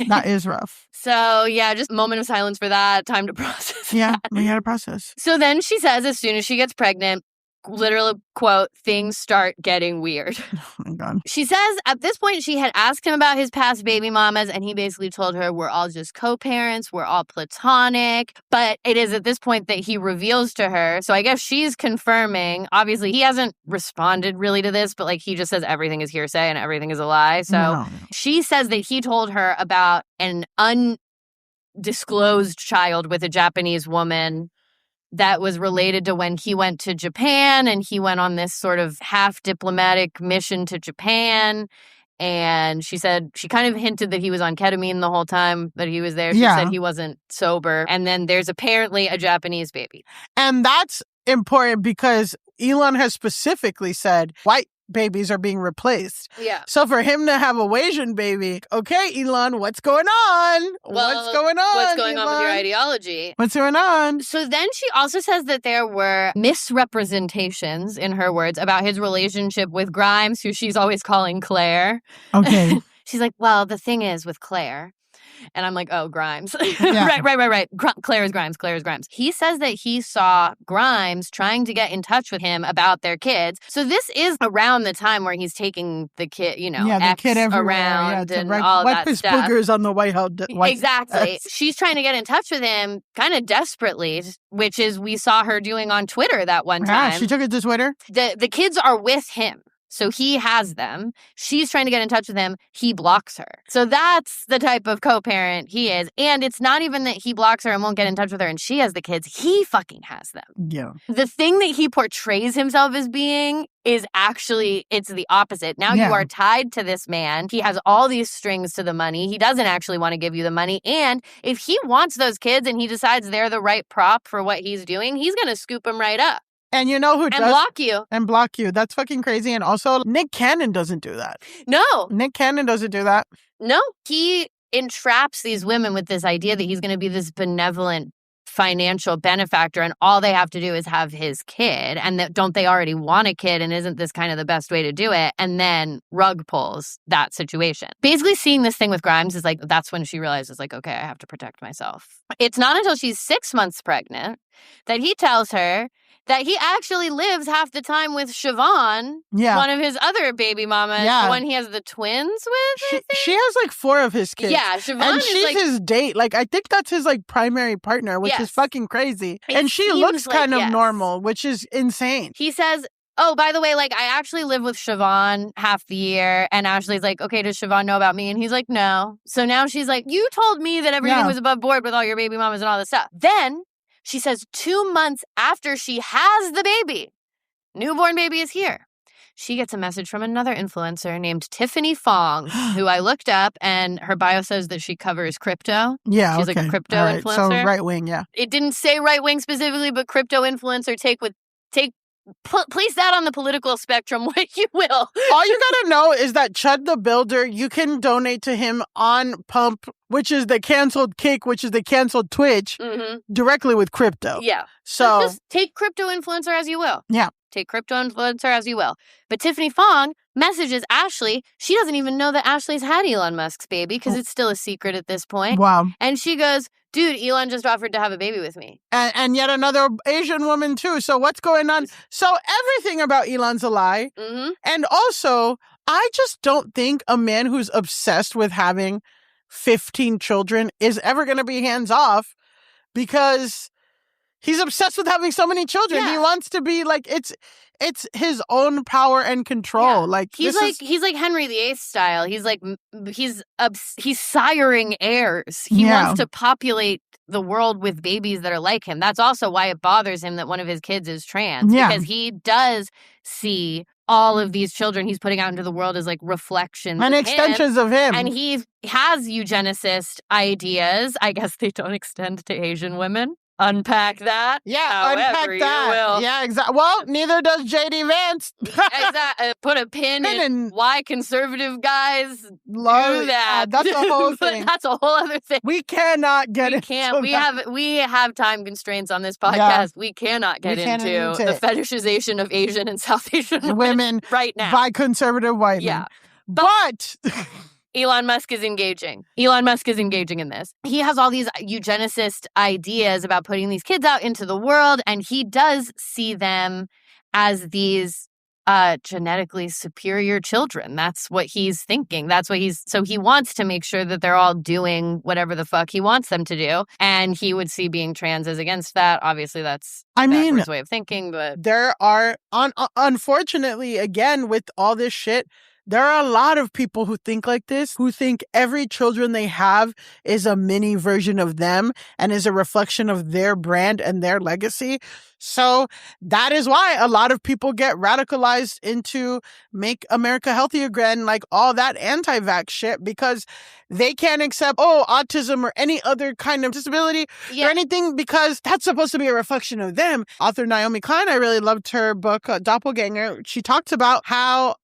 S2: That is rough.
S1: So, yeah, just a moment of silence for that. Time to process.
S2: Yeah, we had to process.
S1: So then she says as soon as she gets pregnant, literal quote, things start getting weird.
S2: Oh, my God.
S1: She says at this point she had asked him about his past baby mamas, and he basically told her, we're all just co-parents, we're all platonic. But it is at this point that he reveals to her. So I guess she's confirming. Obviously, he hasn't responded really to this, but like he just says everything is hearsay and everything is a lie. So she says that he told her about an undisclosed child with a Japanese woman that was related to when he went to Japan, and he went on this sort of half diplomatic mission to Japan. And she said she kind of hinted that he was on ketamine the whole time that he was there. She said he wasn't sober. And then there's apparently a Japanese baby.
S2: And that's important because Elon has specifically said white babies are being replaced.
S1: Yeah.
S2: So for him to have a Asian baby, okay, Elon, what's going on? What's going on?
S1: What's going
S2: Elon?
S1: on with your ideology?
S2: What's going on?
S1: So then she also says that there were misrepresentations, in her words, about his relationship with Grimes, who she's always calling Clair.
S2: Okay.
S1: She's like, well, the thing is with Clair. And I'm like, oh, Grimes.
S2: Yeah.
S1: Right. Clair is Grimes. He says that he saw Grimes trying to get in touch with him about their kids. So this is around the time where he's taking the kid,
S2: the kid everywhere.
S1: around and all
S2: wipe
S1: that
S2: his
S1: stuff.
S2: boogers on the White House.
S1: Exactly. She's trying to get in touch with him kind of desperately, which is we saw her doing on Twitter that one time.
S2: Yeah, she took it to Twitter.
S1: The kids are with him. So he has them. She's trying to get in touch with him. He blocks her. So that's the type of co-parent he is. And it's not even that he blocks her and won't get in touch with her and she has the kids. He fucking has them.
S2: Yeah.
S1: The thing that he portrays himself as being is actually, it's the opposite. Now you are tied to this man. He has all these strings to the money. He doesn't actually want to give you the money. And if he wants those kids and he decides they're the right prop for what he's doing, he's going to scoop them right up.
S2: And you know who does?
S1: Block you.
S2: And block you. That's fucking crazy. And also, Nick Cannon doesn't do that.
S1: No.
S2: Nick Cannon doesn't do that.
S1: No. He entraps these women with this idea that he's going to be this benevolent financial benefactor and all they have to do is have his kid, and that don't they already want a kid, and isn't this kind of the best way to do it? And then rug pulls that situation. Basically seeing this thing with Grimes is like, that's when she realizes like, okay, I have to protect myself. It's not until she's 6 months pregnant that he tells her that he actually lives half the time with Siobhan, one of his other baby mamas, the one he has the twins with.
S2: She has like 4 of his kids.
S1: Yeah, Siobhan
S2: and
S1: is
S2: she's
S1: like
S2: his date. Like, I think that's his like primary partner, which is fucking crazy. And she looks kind of normal, which is insane.
S1: He says, oh, by the way, like, I actually live with Siobhan half the year. And Ashley's like, okay, does Siobhan know about me? And he's like, no. So now she's like, you told me that everything was above board with all your baby mamas and all this stuff. Then she says 2 months after she has the baby, newborn baby is here. She gets a message from another influencer named Tiffany Fong, who I looked up, and her bio says that she covers crypto.
S2: Yeah,
S1: she's like a crypto influencer.
S2: So right wing,
S1: It didn't say right wing specifically, but crypto influencer. Place that on the political spectrum what you will.
S2: All you gotta know is that Chud the Builder, you can donate to him on Pump, which is the canceled Kick, which is the canceled Twitch, directly with crypto.
S1: Yeah.
S2: So
S1: just take crypto influencer as you will.
S2: Yeah.
S1: Take crypto influencer as you will. But Tiffany Fong messages Ashley. She doesn't even know that Ashley's had Elon Musk's baby because it's still a secret at this point.
S2: Wow.
S1: And she goes, dude, Elon just offered to have a baby with me.
S2: And yet another Asian woman, too. So what's going on? So everything about Elon's a lie. And also, I just don't think a man who's obsessed with having 15 children is ever going to be hands off because he's obsessed with having so many children.
S1: Yeah.
S2: He wants to be like, it's his own power and control.
S1: Yeah.
S2: Like
S1: he's like Henry VIII style. He's like he's siring heirs. He wants to populate the world with babies that are like him. That's also why it bothers him that one of his kids is trans, because he does see all of these children he's putting out into the world as like reflections
S2: and
S1: of
S2: extensions of him.
S1: And he has eugenicist ideas. I guess they don't extend to Asian women. Unpack that.
S2: Yeah, unpack
S1: you
S2: that.
S1: will.
S2: Yeah, exactly. Well, neither does JD Vance.
S1: Exactly. Put a pin in why conservative guys do that.
S2: That's a whole thing.
S1: That's a whole other thing.
S2: We cannot get into
S1: that. We have time constraints on this podcast. Yeah. We cannot get into the fetishization of Asian and South Asian women right now
S2: by conservative white men. But
S1: Elon Musk is engaging. Elon Musk is engaging in this. He has all these eugenicist ideas about putting these kids out into the world, and he does see them as these genetically superior children. That's what he's thinking. So he wants to make sure that they're all doing whatever the fuck he wants them to do. And he would see being trans as against that. Obviously, that's backwards way of thinking, but
S2: there are, unfortunately, again, with all this shit, there are a lot of people who think like this, who think every children they have is a mini version of them and is a reflection of their brand and their legacy. So that is why a lot of people get radicalized into make America healthy again, like all that anti-vax shit, because they can't accept, autism or any other kind of disability or anything, because that's supposed to be a reflection of them. Author Naomi Klein, I really loved her book, Doppelganger. She talks about how,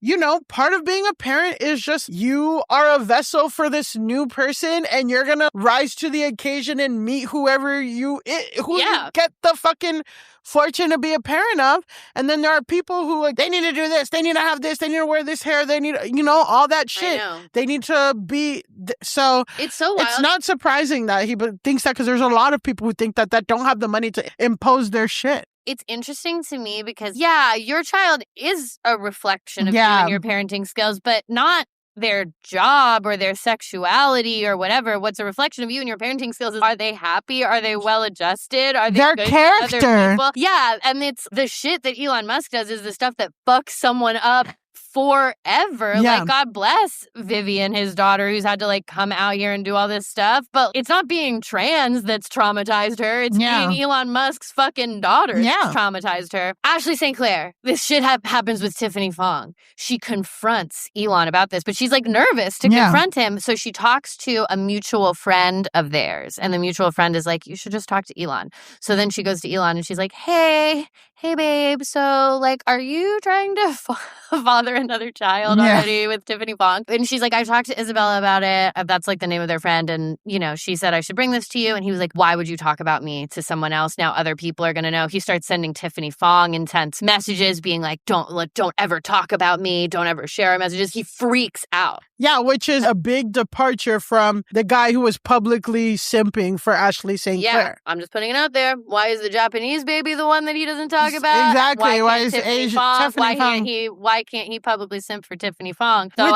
S2: part of being a parent is just you are a vessel for this new person and you're going to rise to the occasion and meet whoever you get the fucking fortune to be a parent of. And then there are people who they need to do this, they need to have this, they need to wear this hair, they need, all that shit. They need to be, so
S1: it's so wild.
S2: It's not surprising that he thinks that, because there's a lot of people who think that don't have the money to impose their shit.
S1: It's interesting to me because, your child is a reflection of you and your parenting skills, but not their job or their sexuality or whatever. What's a reflection of you and your parenting skills is, are they happy? Are they well-adjusted? Are they
S2: their
S1: good
S2: character?
S1: To other people? Yeah, and it's the shit that Elon Musk does is the stuff that fucks someone up forever.
S2: Yeah.
S1: Like, God bless Vivian, his daughter, who's had to come out here and do all this stuff. But it's not being trans that's traumatized her. It's being Elon Musk's fucking daughter that's traumatized her. Ashley St. Clair, this shit happens with Tiffany Fong. She confronts Elon about this, but she's nervous to confront him. So she talks to a mutual friend of theirs. And the mutual friend is like, you should just talk to Elon. So then she goes to Elon and she's like, hey, hey, babe, so, like, are you trying to father another child already with Tiffany Fong? And she's like, I talked to Isabella about it. That's, like, the name of their friend. And, you know, she said I should bring this to you. And he was like, why would you talk about me to someone else? Now other people are going to know. He starts sending Tiffany Fong intense messages being like, don't ever talk about me. Don't ever share our messages. He freaks out.
S2: Yeah, which is a big departure from the guy who was publicly simping for Ashley St. Clair.
S1: I'm just putting it out there. Why is the Japanese baby the one that he doesn't talk about?
S2: Exactly. Why
S1: can't
S2: is
S1: Tiffany
S2: Asian
S1: Fong?
S2: Tiffany Fong?
S1: Why can't he publicly simp for Tiffany Fong? So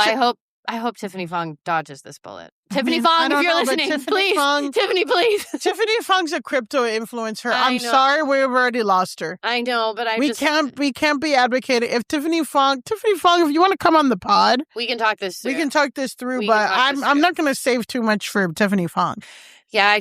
S1: I hope Tiffany Fong dodges this bullet. Tiffany Fong, if you're listening, Tiffany, please.
S2: Tiffany Fong's a crypto influencer. I'm sorry, we've already lost her.
S1: I know, but
S2: we can't be advocating. If Tiffany Fong, if you want to come on the pod,
S1: we can talk this through.
S2: We can talk this through, but I'm not going to save too much for Tiffany Fong.
S1: Yeah,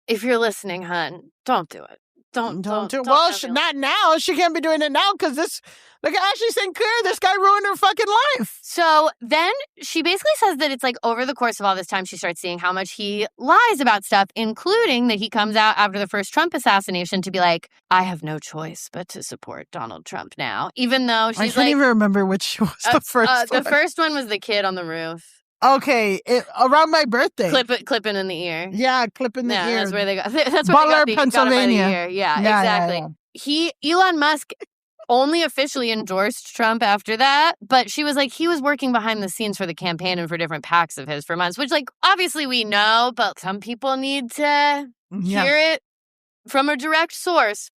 S1: if you're listening, hun, don't do it. Don't do it.
S2: Well, not now. She can't be doing it now because look at Ashley St. Clair. This guy ruined her fucking life.
S1: So then she basically says that it's like over the course of all this time, she starts seeing how much he lies about stuff, including that he comes out after the first Trump assassination to be like, I have no choice but to support Donald Trump now, even though she's
S2: I can't even remember which was the first one.
S1: The first one was the kid on the roof.
S2: Okay, around my birthday.
S1: Clipping in the ear.
S2: Yeah, clipping the ear.
S1: That's where they got. That's where
S2: Butler,
S1: they got
S2: Pennsylvania.
S1: Got it by the ear. Yeah, exactly. Elon Musk only officially endorsed Trump after that, but she was like, he was working behind the scenes for the campaign and for different PACs of his for months, which, like, obviously we know, but some people need to hear it from a direct source.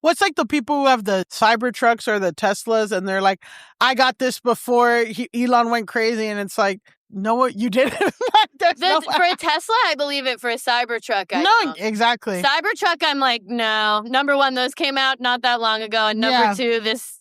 S2: Well, it's like the people who have the Cybertrucks or the Teslas, and they're like, I got this before Elon went crazy, and it's like, no, you didn't. For
S1: a Tesla, I believe it. For a Cybertruck, I don't.
S2: Exactly.
S1: Cybertruck, I'm like, no. Number one, those came out not that long ago. And number two, this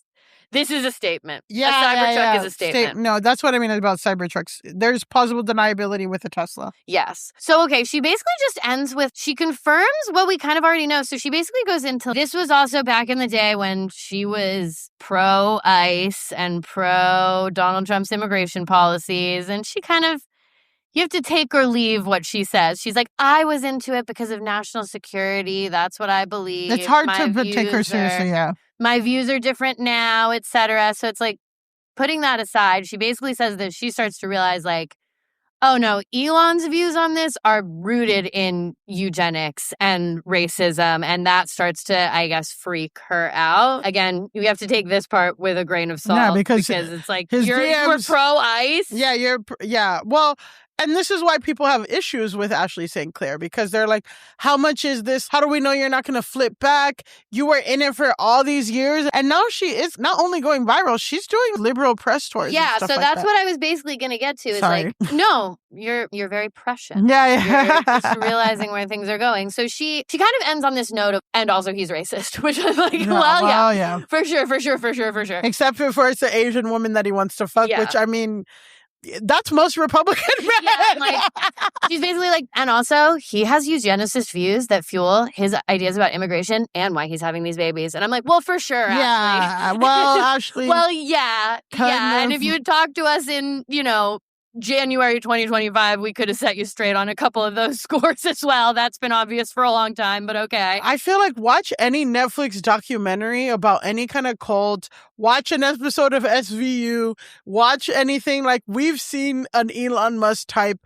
S1: is a statement. A Cybertruck is a statement.
S2: No, that's what I mean about Cybertrucks. There's plausible deniability with a Tesla.
S1: Yes. So, okay, she basically just ends with, she confirms what we kind of already know. So she basically goes into, this was also back in the day when she was pro-ICE and pro-Donald Trump's immigration policies. And she kind of, you have to take or leave what she says. She's like, I was into it because of national security. That's what I believe.
S2: It's hard to take her seriously,
S1: my views are different now, etc. So it's like, putting that aside, she basically says that she starts to realize, like, oh no, Elon's views on this are rooted in eugenics and racism, and that starts to, I guess, freak her out. Again, you have to take this part with a grain of salt.
S2: Yeah, because
S1: it's like, you're pro-ICE?
S2: Yeah, well, and this is why people have issues with Ashley St. Clair, because they're like, how much is this? How do we know you're not going to flip back? You were in it for all these years. And now she is not only going viral, she's doing liberal press tours.
S1: Yeah, so that's what I was basically going to get to. Is like, no, you're very prescient.
S2: Yeah.
S1: You're just realizing where things are going. So she kind of ends on this note of, and also he's racist, which I'm like, yeah. For sure.
S2: Except for it's the Asian woman that he wants to fuck, which, I mean, that's most Republican men.
S1: Yeah, like, she's basically like, and also he has eugenicist views that fuel his ideas about immigration and why he's having these babies. And I'm like, well, for sure, Ashley.
S2: Yeah, well, Ashley.
S1: Well, yeah. And if you had talked to us in, January 2025, we could have set you straight on a couple of those scores as well. That's been obvious for a long time, but okay.
S2: I feel like watch any Netflix documentary about any kind of cult, watch an episode of SVU, watch anything. Like, we've seen an Elon Musk type.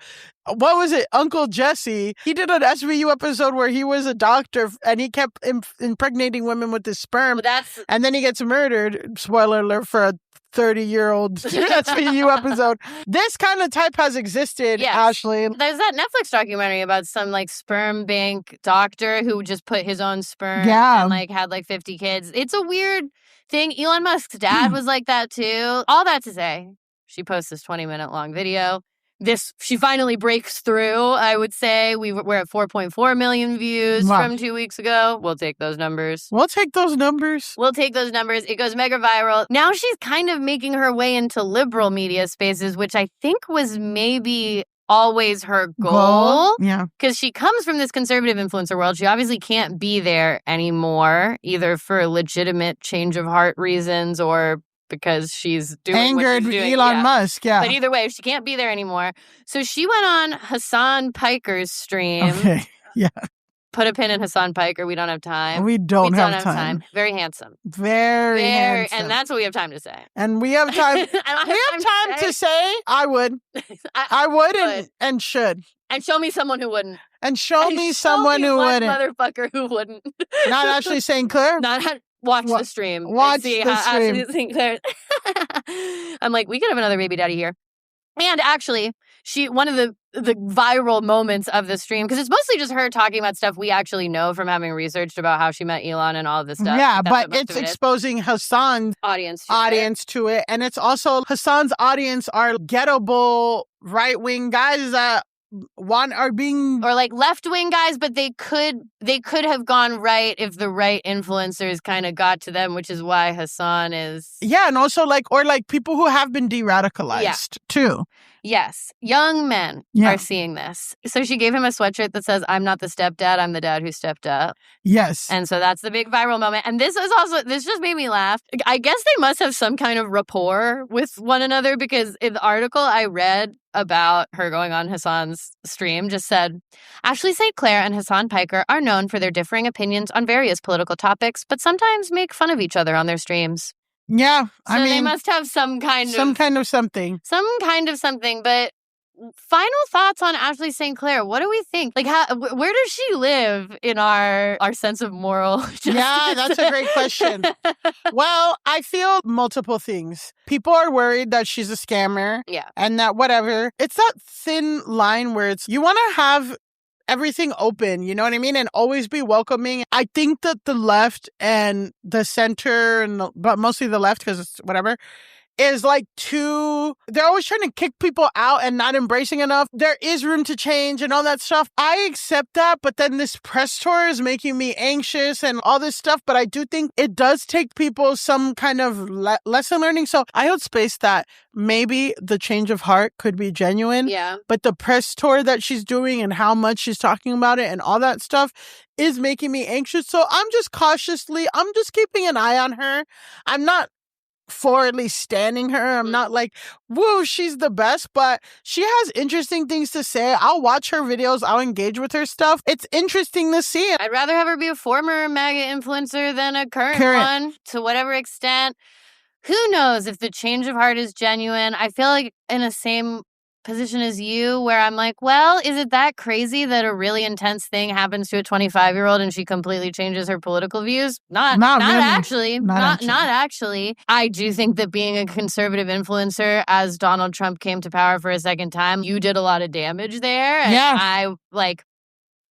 S2: What was it? Uncle Jesse. He did an SVU episode where he was a doctor and he kept impregnating women with his sperm. And then he gets murdered. Spoiler alert for a 30-year-old SVU episode. This kind of type has existed, Ashley.
S1: There's that Netflix documentary about some like sperm bank doctor who just put his own sperm and like had like 50 kids. It's a weird thing. Elon Musk's dad was like that too. All that to say, she posts this 20-minute long video. She finally breaks through, I would say. We're at 4.4 million views from 2 weeks ago. We'll take those numbers.
S2: It
S1: goes mega viral. Now she's kind of making her way into liberal media spaces, which I think was maybe always her goal.
S2: Yeah.
S1: Because she comes from this conservative influencer world. She obviously can't be there anymore, either for legitimate change of heart reasons or because she's doing
S2: angered
S1: what she's doing.
S2: Elon Musk,
S1: But either way, she can't be there anymore. So she went on Hassan Piker's stream.
S2: Okay. Yeah.
S1: put a pin in Hassan Piker. We don't have time.
S2: We don't have time.
S1: Very handsome.
S2: Very handsome.
S1: And that's what we have time to say.
S2: And we have time. We have time to say, I would. I would and should.
S1: And show me someone who wouldn't.
S2: And show me someone who wouldn't.
S1: Motherfucker who wouldn't.
S2: Not Ashley St. Clair?
S1: Watch the stream.
S2: Watch
S1: see
S2: the
S1: how
S2: stream.
S1: Ashley St. Clair. I'm like, we could have another baby daddy here. And actually, one of the viral moments of the stream, because it's mostly just her talking about stuff we actually know from having researched about how she met Elon and all of this stuff.
S2: Yeah, but it's exposing Hassan's audience to it. And it's also Hassan's audience are gettable right-wing guys that are being
S1: or like left-wing guys, but they could have gone right if the right influencers kind of got to them, which is why Hassan is
S2: and also like people who have been de-radicalized too.
S1: Yes, young men are seeing this. So she gave him a sweatshirt that says, "I'm not the stepdad, I'm the dad who stepped up."
S2: Yes.
S1: And so that's the big viral moment. And this just made me laugh. I guess they must have some kind of rapport with one another, because in the article I read about her going on Hassan's stream just said, Ashley St. Clair and Hassan Piker are known for their differing opinions on various political topics, but sometimes make fun of each other on their streams.
S2: Yeah,
S1: I mean, they must have some kind of something. But final thoughts on Ashley St. Clair. What do we think? Like, where does she live in our sense of moral justice?
S2: Yeah, that's a great question. Well, I feel multiple things. People are worried that she's a scammer.
S1: Yeah.
S2: And that whatever. It's that thin line where you want to have everything open, you know what I mean? And always be welcoming. I think that the left and the center, but mostly the left, because it's whatever, is like they're always trying to kick people out and not embracing enough. There is room to change and all that stuff. I accept that, but then this press tour is making me anxious and all this stuff. But I do think it does take people some kind of lesson learning. So I hold space that maybe the change of heart could be genuine.
S1: Yeah.
S2: But the press tour that she's doing and how much she's talking about it and all that stuff is making me anxious. So I'm just keeping an eye on her. I'm not forwardly standing her. I'm not like, woo, she's the best, but she has interesting things to say. I'll watch her videos. I'll engage with her stuff. It's interesting to see.
S1: I'd rather have her be a former MAGA influencer than a current one, to whatever extent. Who knows if the change of heart is genuine? I feel like in the same position as you, where I'm like, well, is it that crazy that a really intense thing happens to a 25-year-old and she completely changes her political views? Not really. Not actually. I do think that being a conservative influencer, as Donald Trump came to power for a second time, you did a lot of damage there. And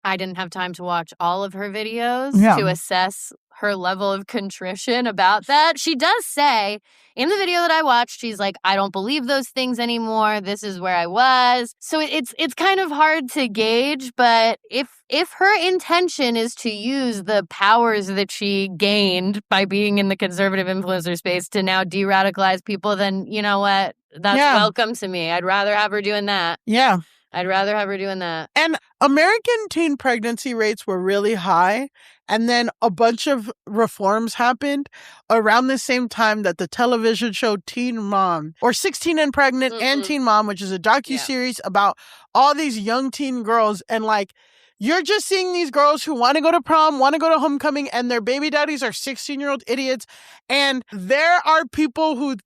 S1: I didn't have time to watch all of her videos to assess her level of contrition about that. She does say in the video that I watched, she's like, I don't believe those things anymore. This is where I was. So it's kind of hard to gauge, but if her intention is to use the powers that she gained by being in the conservative influencer space to now de-radicalize people, then you know what? That's welcome to me. I'd rather have her doing that.
S2: Yeah.
S1: I'd rather have her doing that.
S2: And American teen pregnancy rates were really high. And then a bunch of reforms happened around the same time that the television show Teen Mom, or 16 and Pregnant and Teen Mom, which is a docuseries about all these young teen girls. And like, you're just seeing these girls who want to go to prom, want to go to homecoming, and their baby daddies are 16-year-old idiots. And there are people who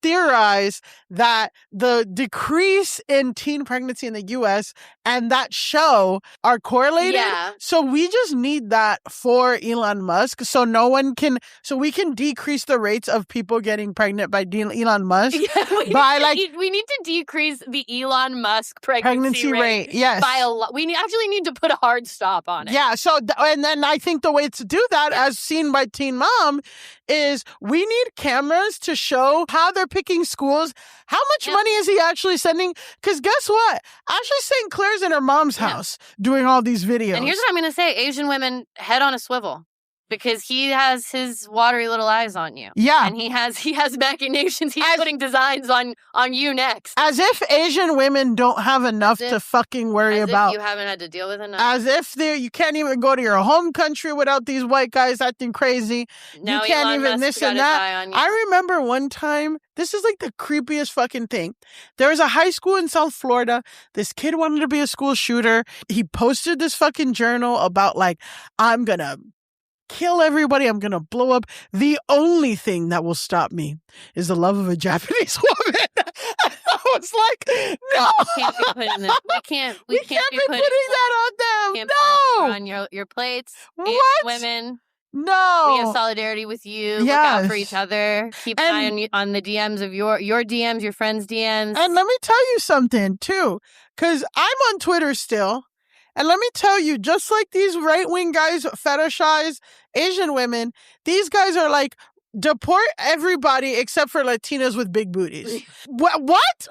S2: theorize that the decrease in teen pregnancy in the U.S. and that show are correlated.
S1: Yeah.
S2: So we just need that for Elon Musk, so we can decrease the rates of people getting pregnant by Elon Musk.
S1: Yeah, we need to decrease the Elon Musk pregnancy rate.
S2: Yes,
S1: by a lot. We actually need to put a hard stop on it.
S2: Yeah. So and then I think the way to do that, as seen by Teen Mom, is we need cameras to show how they're picking schools. How much money is he actually sending? Because guess what? Ashley St. Clair's in her mom's house doing all these videos.
S1: And here's what I'm going to say. Asian women, head on a swivel. Because he has his watery little eyes on you.
S2: Yeah.
S1: And he has machinations. He's putting designs on you next.
S2: As if Asian women don't have enough to fucking worry about.
S1: As if you haven't had to deal with enough.
S2: As if you can't even go to your home country without these white guys acting crazy.
S1: Now
S2: you can't
S1: Elon
S2: even
S1: Musk
S2: this
S1: got
S2: and
S1: his
S2: that.
S1: eye on you.
S2: I remember one time, this is like the creepiest fucking thing. There was a high school in South Florida. This kid wanted to be a school shooter. He posted this fucking journal about like, I'm gonna kill everybody. I'm going to blow up. The only thing that will stop me is the love of a Japanese woman. I was like, no.
S1: We can't be putting this. We can't be putting
S2: that on them. No.
S1: On your plates.
S2: What?
S1: Women.
S2: No.
S1: We have solidarity with you.
S2: Yes.
S1: Look out for each other. Keep an eye on the DMs of your DMs, your friends' DMs.
S2: And let me tell you something, too, because I'm on Twitter still. And let me tell you, just like these right-wing guys fetishize Asian women, these guys are like, deport everybody except for Latinas with big booties. What?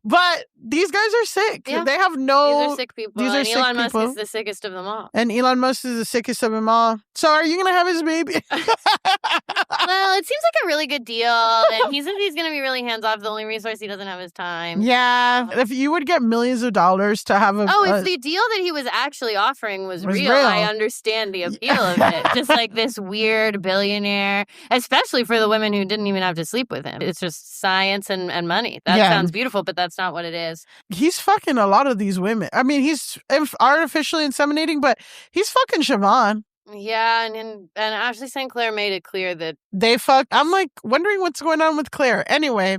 S2: But these guys are sick.
S1: Yeah.
S2: They have no...
S1: These are sick people.
S2: These are sick
S1: Elon Musk
S2: people.
S1: is the sickest of them all.
S2: And Elon Musk is the sickest of them all. So are you going to have his baby?
S1: Well, it seems like a really good deal. And he said he's going to be really hands-off. The only resource he doesn't have is time.
S2: Yeah. If you would get millions of dollars to have a...
S1: if the deal that he was actually offering was real, I understand the appeal of it. Just like this weird billionaire, especially for the women who didn't even have to sleep with him. It's just science and money. That sounds beautiful, but that's not what it is.
S2: He's fucking a lot of these women. I mean, he's artificially inseminating, but he's fucking Siobhan.
S1: Yeah, and Ashley St. Clair made it clear that
S2: they fucked. I'm like wondering what's going on with Claire. Anyway,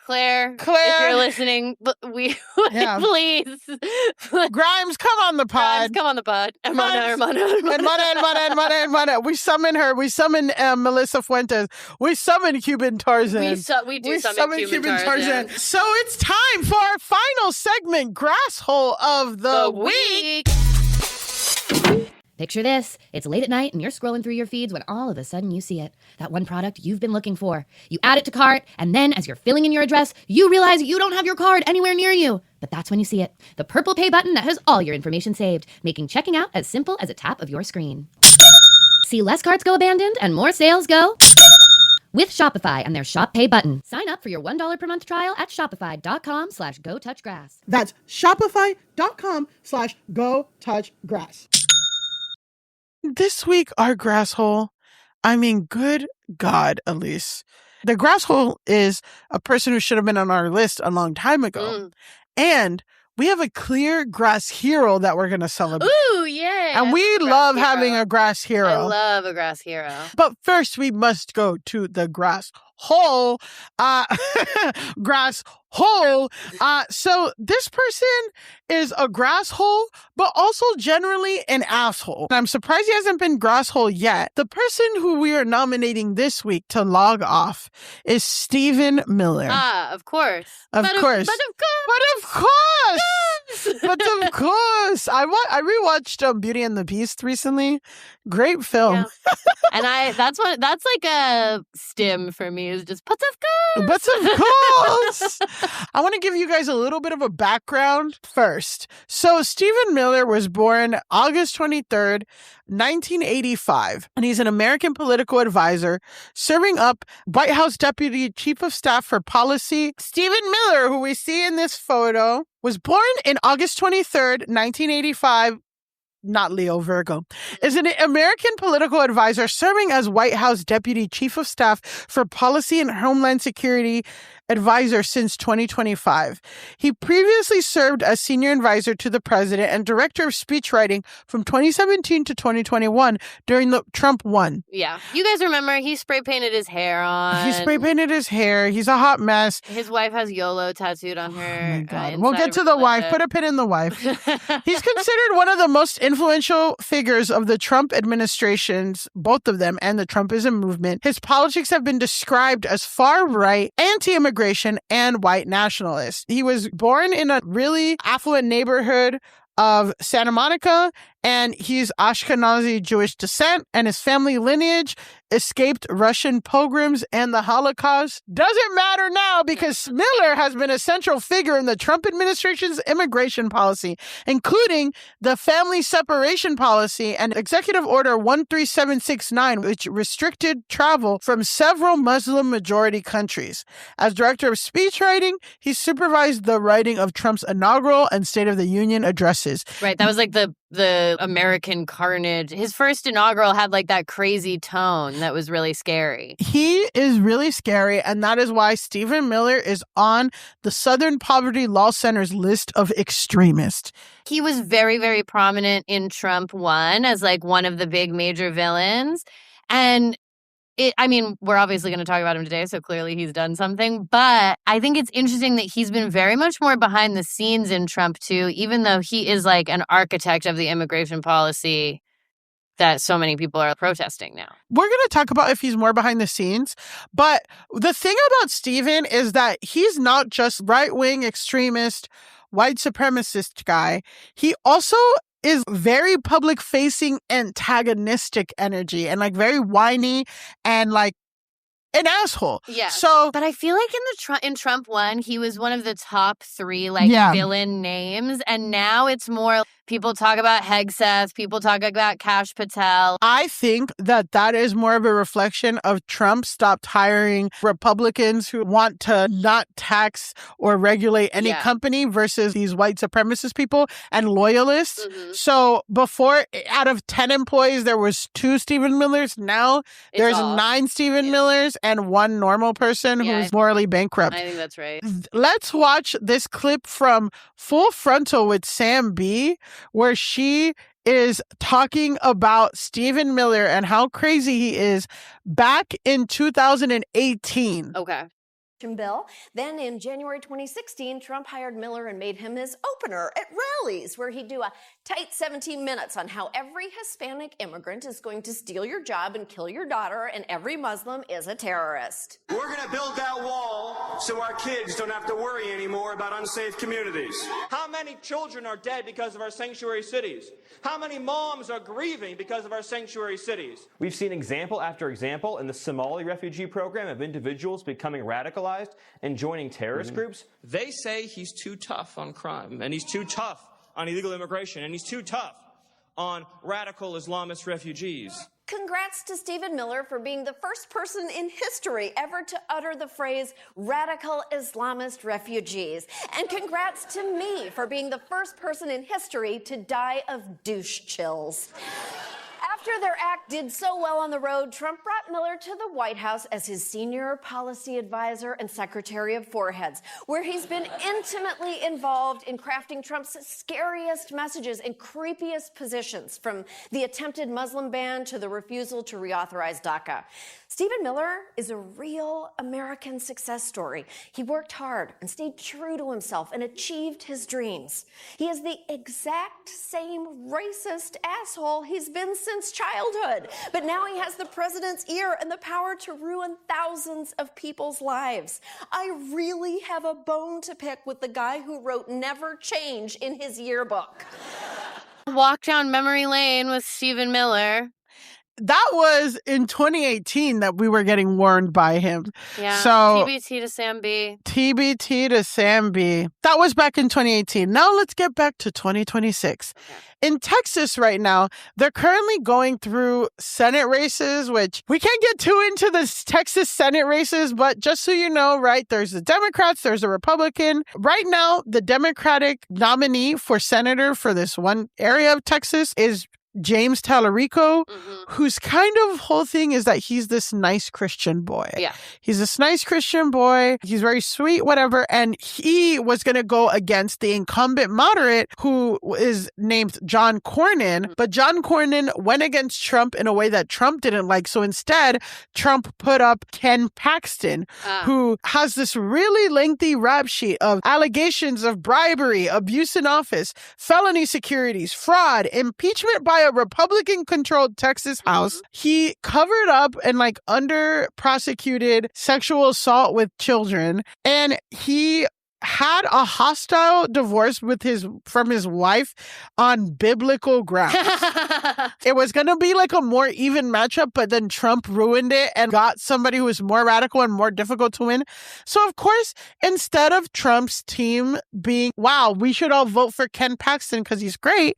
S1: Claire, if you're listening, please.
S2: Grimes, come on the pod. Hermana. We summon her. We summon Melissa Fuentes. We summon Cuban Tarzan.
S1: We do summon Cuban Tarzan.
S2: So it's time for our final segment, Grasshole of the Week.
S1: Picture this. It's late at night and you're scrolling through your feeds when all of a sudden you see it. That one product you've been looking for. You add it to cart, and then as you're filling in your address, you realize you don't have your card anywhere near you. But that's when you see it. The purple pay button that has all your information saved, making checking out as simple as a tap of your screen. See less carts go abandoned and more sales go with Shopify and their Shop Pay button. Sign up for your $1 per month trial at shopify.com/GoTouchGrass.
S2: That's shopify.com/GoTouchGrass. This week, our Grasshole, I mean, good God, Alise. The Grasshole is a person who should have been on our list a long time ago. And we have a clear grass hero that we're going to celebrate.
S1: Ooh, yay.
S2: And we love having a grass hero.
S1: I love a grass hero.
S2: But first, we must go to the grass hole. Grass hole. So this person is a grass hole, but also generally an asshole. And I'm surprised he hasn't been grass hole yet. The person who we are nominating this week to log off is Stephen Miller.
S1: Of course.
S2: But of course. I rewatched Beauty and the Beast recently. Great film.
S1: Yeah. And that's like a stim for me, is just but of course.
S2: I want to give you guys a little bit of a background first. So Stephen Miller was born August 23rd, 1985, and he's an American political advisor serving up White House Deputy Chief of Staff for Policy. Stephen Miller, who we see in this photo, was born in August 23rd, 1985. Not Leo, Virgo, is an American political advisor serving as White House Deputy Chief of Staff for Policy and Homeland Security advisor since 2025. He previously served as senior advisor to the president and director of speechwriting from 2017 to 2021 during the Trump 1.
S1: Yeah. You guys remember he spray painted his hair on.
S2: He spray painted his hair. He's a hot mess.
S1: His wife has YOLO tattooed on her.
S2: Oh my God. We'll get to the wife. Put a pin in the wife. He's considered one of the most influential figures of the Trump administrations, both of them, and the Trumpism movement. His politics have been described as far-right, anti-immigration, and white nationalist. He was born in a really affluent neighborhood of Santa Monica, and he's Ashkenazi Jewish descent, and his family lineage escaped Russian pogroms and the Holocaust. Doesn't matter now because Miller has been a central figure in the Trump administration's immigration policy, including the family separation policy and Executive Order 13769, which restricted travel from several Muslim-majority countries. As director of speechwriting, he supervised the writing of Trump's inaugural and State of the Union addresses.
S1: Right. That was like the American carnage. His first inaugural had like that crazy tone that was really scary.
S2: He is really scary, and that is why Stephen Miller is on the Southern Poverty Law Center's list of extremists.
S1: He was very, very prominent in Trump 1 as like one of the big major villains. And we're obviously going to talk about him today, so clearly he's done something. But I think it's interesting that he's been very much more behind the scenes in Trump 2, even though he is like an architect of the immigration policy that so many people are protesting now.
S2: We're going to talk about if he's more behind the scenes. But the thing about Stephen is that he's not just right-wing extremist, white supremacist guy. He also is very public-facing, antagonistic energy and like very whiny and like an asshole.
S1: Yeah.
S2: So,
S1: but I feel like in Trump 1, he was one of the top 3 villain names, and now it's more people talk about Hegseth, people talk about Kash Patel.
S2: I think that is more of a reflection of Trump stopped hiring Republicans who want to not tax or regulate any company versus these white supremacist people and loyalists.
S1: Mm-hmm.
S2: So before, out of 10 employees, there was 2 Stephen Millers. Now there's 9 Stephen Millers and 1 normal person who's morally bankrupt.
S1: I think that's right.
S2: Let's watch this clip from Full Frontal with Sam B, where she is talking about Stephen Miller and how crazy he is back in 2018.
S1: Okay.
S9: Bill. Then in January 2016, Trump hired Miller and made him his opener at rallies, where he'd do a tight 17 minutes on how every Hispanic immigrant is going to steal your job and kill your daughter, and every Muslim is a terrorist.
S10: We're going to build that wall so our kids don't have to worry anymore about unsafe communities. How many children are dead because of our sanctuary cities? How many moms are grieving because of our sanctuary cities?
S11: We've seen example after example in the Somali refugee program of individuals becoming radicalized and joining terrorist groups.
S10: They say he's too tough on crime, and he's too tough on illegal immigration, and he's too tough on radical Islamist refugees.
S9: Congrats to Stephen Miller for being the first person in history ever to utter the phrase radical Islamist refugees. And congrats to me for being the first person in history to die of douche chills. After their act did so well on the road, Trump brought Miller to the White House as his senior policy advisor and secretary of foreheads, where he's been intimately involved in crafting Trump's scariest messages and creepiest positions, from the attempted Muslim ban to the refusal to reauthorize DACA. Stephen Miller is a real American success story. He worked hard and stayed true to himself and achieved his dreams. He is the exact same racist asshole he's been since childhood. But now he has the president's ear and the power to ruin thousands of people's lives. I really have a bone to pick with the guy who wrote "Never Change" in his yearbook.
S1: Walk down memory lane with Stephen Miller.
S2: That was in 2018 that we were getting warned by him.
S1: Yeah.
S2: So
S1: TBT to Sam B.
S2: TBT to Sam B. That was back in 2018. Now let's get back to 2026. Okay. In Texas right now, they're currently going through Senate races, which we can't get too into the Texas Senate races, but just so you know, right, there's the Democrats, there's a Republican. Right now, the Democratic nominee for senator for this one area of Texas is James Tallarico, whose kind of whole thing is that he's this nice Christian boy.
S1: Yeah.
S2: He's this nice Christian boy. He's very sweet, whatever. And he was going to go against the incumbent moderate, who is named John Cornyn. But John Cornyn went against Trump in a way that Trump didn't like. So instead, Trump put up Ken Paxton, who has this really lengthy rap sheet of allegations of bribery, abuse in office, felony securities, fraud, impeachment by a Republican-controlled Texas House. He covered up and under prosecuted sexual assault with children, and he had a hostile divorce from his wife on biblical grounds. It was going to be like a more even matchup, but then Trump ruined it and got somebody who was more radical and more difficult to win. So, of course, instead of Trump's team being, wow, we should all vote for Ken Paxton because he's great,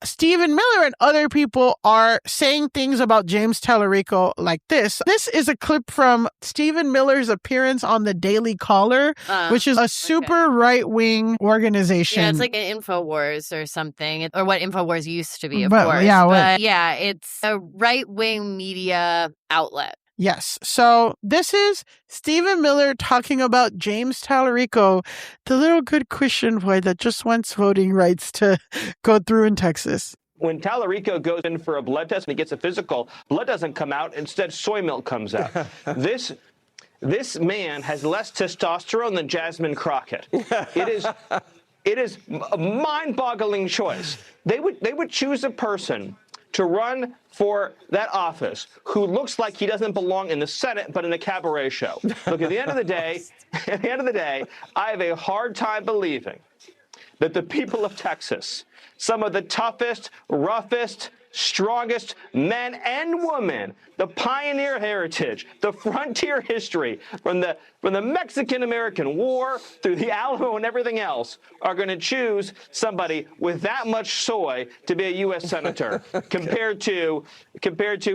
S2: Stephen Miller and other people are saying things about James Tallarico like this. This is a clip from Stephen Miller's appearance on the Daily Caller, which is a super right-wing organization.
S1: Yeah, it's like an InfoWars or something, or what InfoWars used to be, of
S2: But,
S1: course.
S2: yeah,
S1: but yeah, it's a right-wing media outlet.
S2: Yes. So this is Stephen Miller talking about James Tallarico, the little good Christian boy that just wants voting rights to go through in Texas.
S11: When Tallarico goes in for a blood test and he gets a physical, blood doesn't come out. Instead, soy milk comes out. This man has less testosterone than Jasmine Crockett. It is a mind-boggling choice. They would choose a person to run for that office who looks like he doesn't belong in the Senate, but in a cabaret show. Look, at the end of the day, I have a hard time believing that the people of Texas, some of the toughest, roughest, strongest men and women, the pioneer heritage, the frontier history, from the Mexican-American War through the Alamo and everything else, are going to choose somebody with that much soy to be a U.S. senator compared to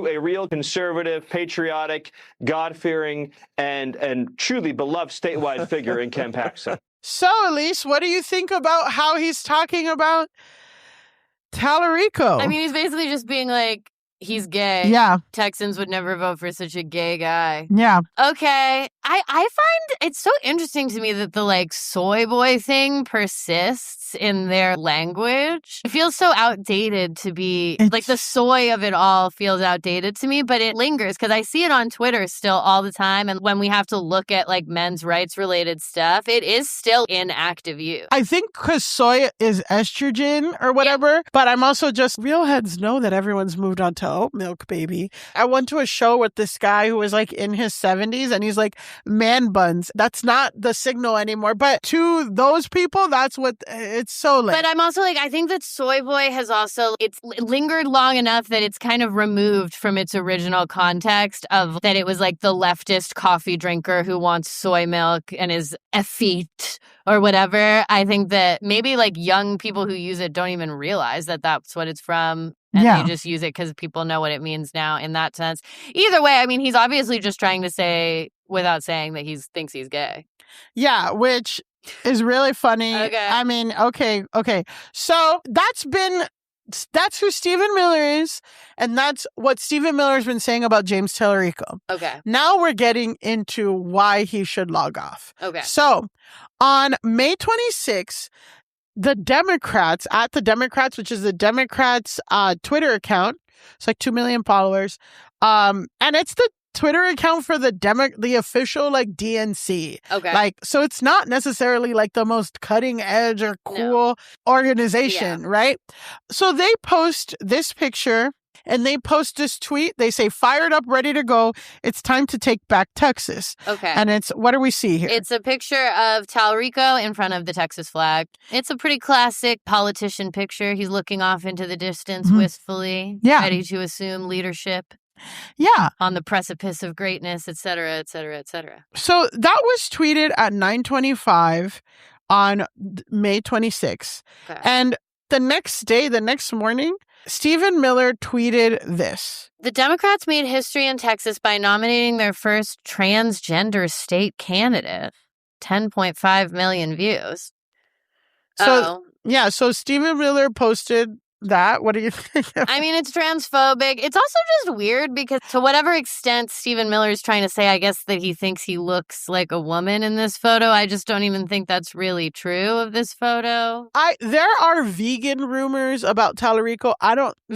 S11: a real conservative, patriotic, God-fearing, and truly beloved statewide figure in Ken Paxton.
S2: So, Alise, what do you think about how he's talking about Tallarico?
S1: I mean, he's basically just being like, he's gay.
S2: Yeah.
S1: Texans would never vote for such a gay guy.
S2: Yeah.
S1: Okay. I find it's so interesting to me that the like soy boy thing persists in their language. It feels so outdated to be like the soy of it all feels outdated to me, but it lingers because I see it on Twitter still all the time. And when we have to look at like men's rights related stuff, it is still in active use.
S2: I think because soy is estrogen or whatever, but I'm also just real heads know that everyone's moved on to oat milk, baby. I went to a show with this guy who was like in his 70s and he's like, man buns. That's not the signal anymore. But to those people, that's what it's so late.
S1: But I'm also like, I think that soy boy has also, it's lingered long enough that it's kind of removed from its original context of that it was like the leftist coffee drinker who wants soy milk and is effete or whatever. I think that maybe like young people who use it don't even realize that that's what it's from. And they just use it because people know what it means now in that sense. Either way, I mean, he's obviously just trying to say, without saying that he thinks he's gay.
S2: Yeah, which is really funny.
S1: Okay.
S2: I mean, okay. So that's who Stephen Miller is, and that's what Stephen Miller's been saying about James Tallarico.
S1: Okay.
S2: Now we're getting into why he should log off.
S1: Okay.
S2: So on May 26th, the Democrats, which is the Democrats' Twitter account, it's like 2 million followers, and it's the Twitter account for the official like DNC.
S1: Okay.
S2: Like, so it's not necessarily like the most cutting edge or cool organization, right? So they post this picture and they post this tweet. They say, fired up, ready to go. It's time to take back Texas.
S1: Okay.
S2: And it's, what do we see here?
S1: It's a picture of Tallarico in front of the Texas flag. It's a pretty classic politician picture. He's looking off into the distance wistfully, ready to assume leadership.
S2: Yeah.
S1: On the precipice of greatness, et cetera, et cetera, et cetera.
S2: So that was tweeted at 9:25 on May 26th.
S1: Okay.
S2: And the next morning, Stephen Miller tweeted this.
S1: The Democrats made history in Texas by nominating their first transgender state candidate. 10.5 million views.
S2: So, so Stephen Miller posted that. What do you think?
S1: I mean, it's transphobic. It's also just weird because to whatever extent Stephen Miller is trying to say, I guess, that he thinks he looks like a woman in this photo, I just don't even think that's really true of this photo.
S2: There are vegan rumors about Tallarico. I don't know.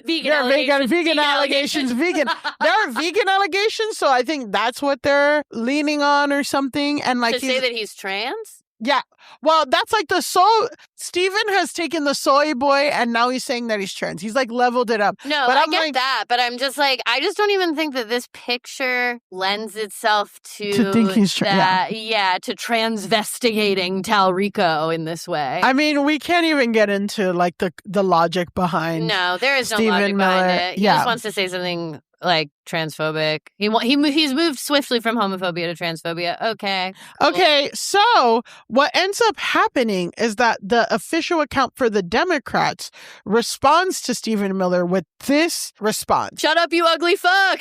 S1: Vegan
S2: allegations. Vegan. There are vegan allegations, so I think that's what they're leaning on or something. And like
S1: to say that he's trans?
S2: Yeah. Well, that's like the soy. Steven has taken the soy boy and now he's saying that he's trans. He's like leveled it up.
S1: No,
S2: but
S1: I
S2: I'm
S1: get
S2: like,
S1: that, but I'm just like, I just don't even think that this picture lends itself to
S2: think he's
S1: that. Yeah, to transvestigating Talrico in this way.
S2: I mean, we can't even get into like the logic behind.
S1: No, there is no
S2: Stephen
S1: logic
S2: Miller.
S1: behind it. He
S2: Yeah.
S1: just wants to say something like transphobic. He's moved swiftly from homophobia to transphobia. Okay.
S2: Okay, so what ends up happening is that the official account for the Democrats responds to Stephen Miller with this response.
S1: Shut up, you ugly fuck.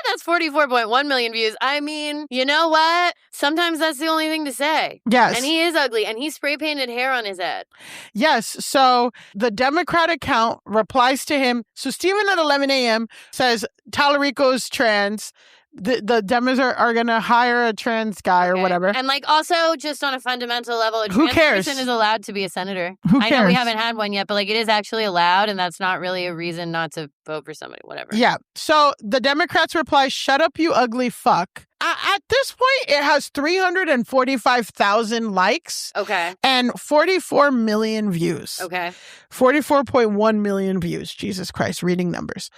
S1: That's 44.1 million views. I mean, you know what? Sometimes that's the only thing to say.
S2: Yes.
S1: And he is ugly, and he spray painted hair on his head.
S2: Yes. So the Democrat account replies to him. So Stephen at 11 a.m. says Talarico's trans. The Dems are going to hire a trans guy or whatever.
S1: And like also just on a fundamental level, a
S2: Who
S1: trans
S2: cares?
S1: person is allowed to be a senator.
S2: Who
S1: I know we
S2: cares?
S1: haven't had one yet, but like it is actually allowed, and that's not really a reason not to vote for somebody, whatever.
S2: Yeah. So the Democrats reply, shut up, you ugly fuck. At this point, it has 345,000 likes.
S1: Okay.
S2: And 44 million views.
S1: Okay.
S2: 44.1 million views. Jesus Christ, reading numbers.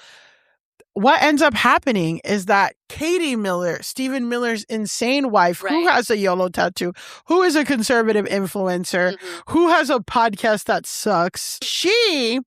S2: What ends up happening is that Katie Miller, Stephen Miller's insane wife, who has a YOLO tattoo, who is a conservative influencer, who has a podcast that sucks, she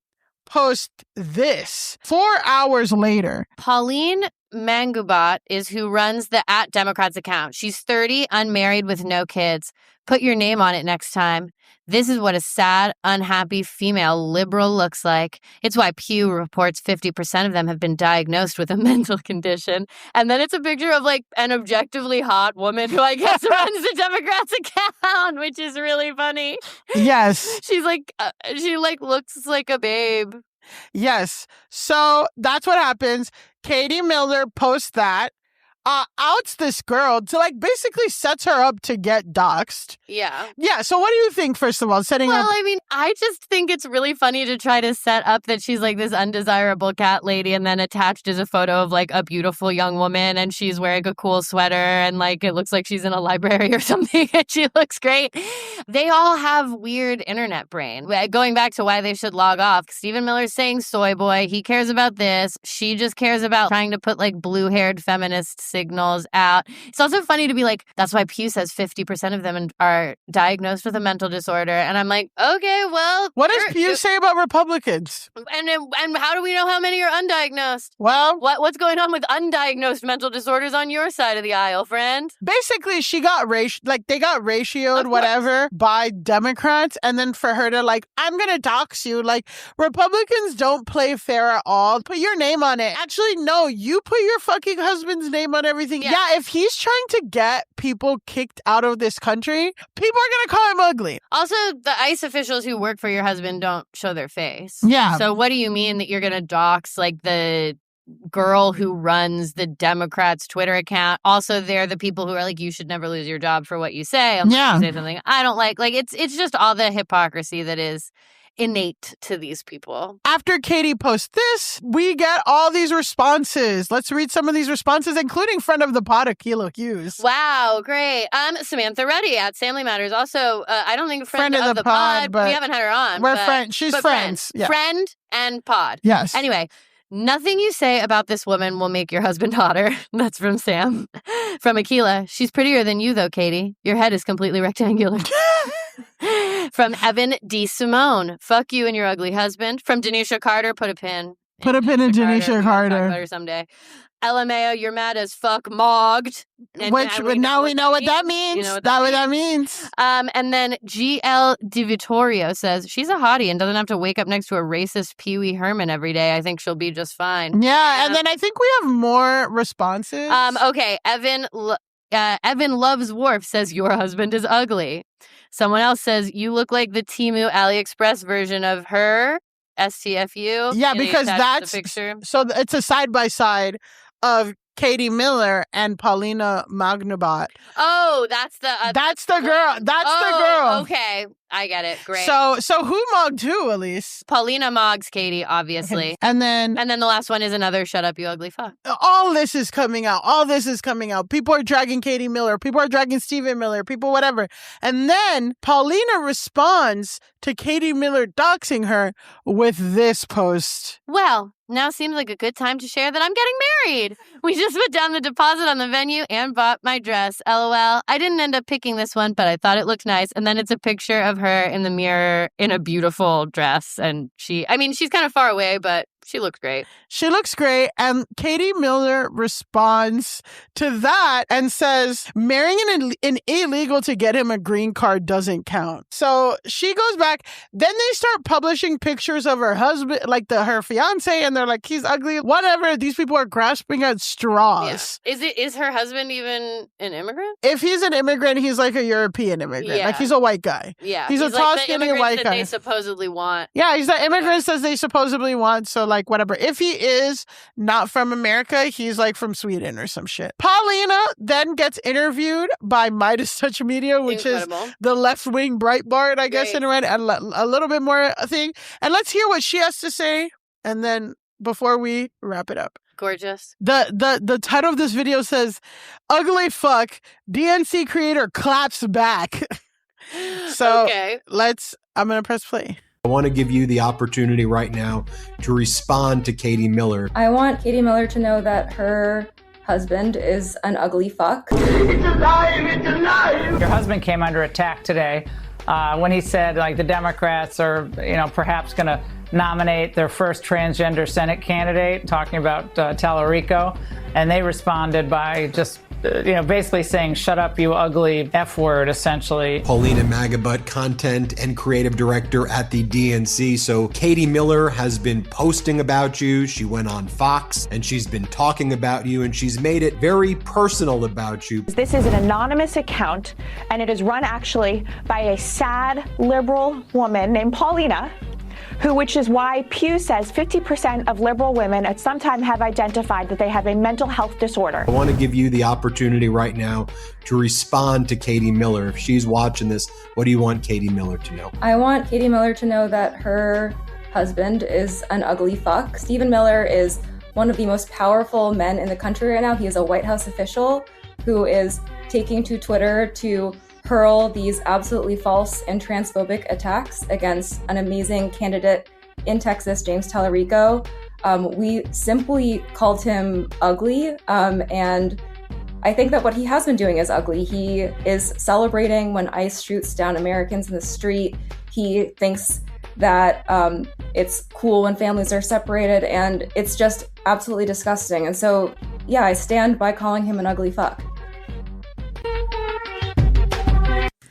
S2: posts this 4 hours later.
S1: Pauline Mangubat is who runs the @Democrats account. She's 30, unmarried with no kids. Put your name on it next time. This is what a sad, unhappy female liberal looks like. It's why Pew reports 50% of them have been diagnosed with a mental condition. And then it's a picture of like an objectively hot woman who I guess runs the Democrats account, which is really funny.
S2: Yes.
S1: She's like, she like looks like a babe.
S2: Yes. So that's what happens. Katie Miller posts that, outs this girl to like basically sets her up to get doxxed.
S1: Yeah.
S2: Yeah. So what do you think, first of all, setting up?
S1: Well, I mean, I just think it's really funny to try to set up that she's like this undesirable cat lady, and then attached is a photo of like a beautiful young woman, and she's wearing a cool sweater, and like it looks like she's in a library or something, and she looks great. They all have weird internet brain. Going back to why they should log off, Stephen Miller's saying soy boy. He cares about this. She just cares about trying to put like blue-haired feminist signals out. It's also funny to be like, that's why Pew says 50% of them are diagnosed with a mental disorder. And I'm like, okay, well.
S2: What does Pew say about Republicans?
S1: And how do we know how many are undiagnosed?
S2: Well,
S1: what's going on with undiagnosed mental disorders on your side of the aisle, friend?
S2: Basically, they got ratioed, whatever, by Democrats. And then for her to like, I'm going to dox you. Like, Republicans don't play fair at all. Put your name on it. Actually, no, you put your fucking husband's name on everything. Yeah, if he's trying to get people kicked out of this country, people are going to call him ugly.
S1: Also, the ICE officials who work for your husband don't show their face.
S2: Yeah.
S1: So what do you mean that you're going to dox like the girl who runs the Democrats' Twitter account? Also, they're the people who are like, you should never lose your job for what you say.
S2: Yeah.
S1: You say something I don't like. Like, it's just all the hypocrisy that is innate to these people.
S2: After Katie posts this, we get all these responses. Let's read some of these responses, including friend of the pod, Akila Hughes.
S1: Wow, great. Samantha Reddy at Family Matters. Also, I don't think friend of the pod,
S2: but
S1: we haven't had her on.
S2: We're friends. She's friends. Yeah.
S1: Friend and pod.
S2: Yes.
S1: Anyway, nothing you say about this woman will make your husband hotter. That's from Sam. From Akila. She's prettier than you, though, Katie. Your head is completely rectangular. From Evan D. Simone. Fuck you and your ugly husband. From Denisha Carter. Put a pin.
S2: Put a pin in Denisha Carter.
S1: Talk about her someday. LMAO, you're mad as fuck, mogged.
S2: Now we know what that means.
S1: You know what
S2: that means.
S1: And then GL DiVittorio says, she's a hottie and doesn't have to wake up next to a racist Pee Wee Herman every day. I think she'll be just fine.
S2: Yeah, and then I think we have more responses.
S1: Okay, Evan Loves Wharf says, your husband is ugly. Someone else says, you look like the Temu AliExpress version of her, STFU.
S2: Yeah, because that's
S1: the picture.
S2: So it's a side-by-side of Katie Miller and Paulina Magnubat.
S1: Oh, that's the
S2: girl. That's the girl.
S1: Okay. I get it. Great.
S2: So who mogged who, Elise?
S1: Paulina mogs Katie, obviously.
S2: And then
S1: the last one is another shut up, you ugly fuck.
S2: All this is coming out. People are dragging Katie Miller. People are dragging Stephen Miller. People, whatever. And then Paulina responds to Katie Miller doxing her with this post.
S1: Well, now seems like a good time to share that I'm getting married. We just put down the deposit on the venue and bought my dress. LOL. I didn't end up picking this one, but I thought it looked nice. And then it's a picture of her in the mirror in a beautiful dress. And she's kind of far away, but she looks great.
S2: She looks great. And Katie Miller responds to that and says, marrying an illegal to get him a green card doesn't count. So she goes back. Then they start publishing pictures of her husband, like her fiance, and they're like, he's ugly. Whatever. These people are grasping at straws.
S1: Yeah. Is her husband even an immigrant?
S2: If he's an immigrant, he's like a European immigrant.
S1: Yeah.
S2: Like he's a white guy.
S1: Yeah.
S2: He's a tall, skinny white
S1: that
S2: guy.
S1: they supposedly want.
S2: Yeah, he's the immigrants that they supposedly want. So like whatever. If he is not from America, he's like from Sweden or some shit. Paulina then gets interviewed by Midas Touch Media, which
S1: Incredible.
S2: is the left-wing Breitbart, I guess, in a way, and a little bit more thing. And let's hear what she has to say. And then before we wrap it up.
S1: Gorgeous.
S2: The title of this video says, "Ugly fuck, DNC creator claps back." So
S1: okay.
S2: I'm going to press play.
S12: I want to give you the opportunity right now to respond to Katie Miller.
S13: I want Katie Miller to know that her husband is an ugly fuck.
S14: Your husband came under attack today when he said, like, the Democrats are, perhaps going to nominate their first transgender Senate candidate, talking about Tallarico, and they responded by just basically saying, shut up, you ugly F word, essentially.
S12: Paulina Magabutt, content and creative director at the DNC. So Katie Miller has been posting about you. She went on Fox and she's been talking about you, and she's made it very personal about you.
S15: This is an anonymous account, and it is run actually by a sad liberal woman named Paulina, which is why Pew says 50% of liberal women at some time have identified that they have a mental health disorder.
S12: I want to give you the opportunity right now to respond to Katie Miller. If she's watching this, what do you want Katie Miller to know?
S13: I want Katie Miller to know that her husband is an ugly fuck. Stephen Miller is one of the most powerful men in the country right now. He is a White House official who is taking to Twitter to hurl these absolutely false and transphobic attacks against an amazing candidate in Texas, James Tallarico. We simply called him ugly, and I think that what he has been doing is ugly. He is celebrating when ICE shoots down Americans in the street. He thinks that it's cool when families are separated, and it's just absolutely disgusting. And so, yeah, I stand by calling him an ugly fuck.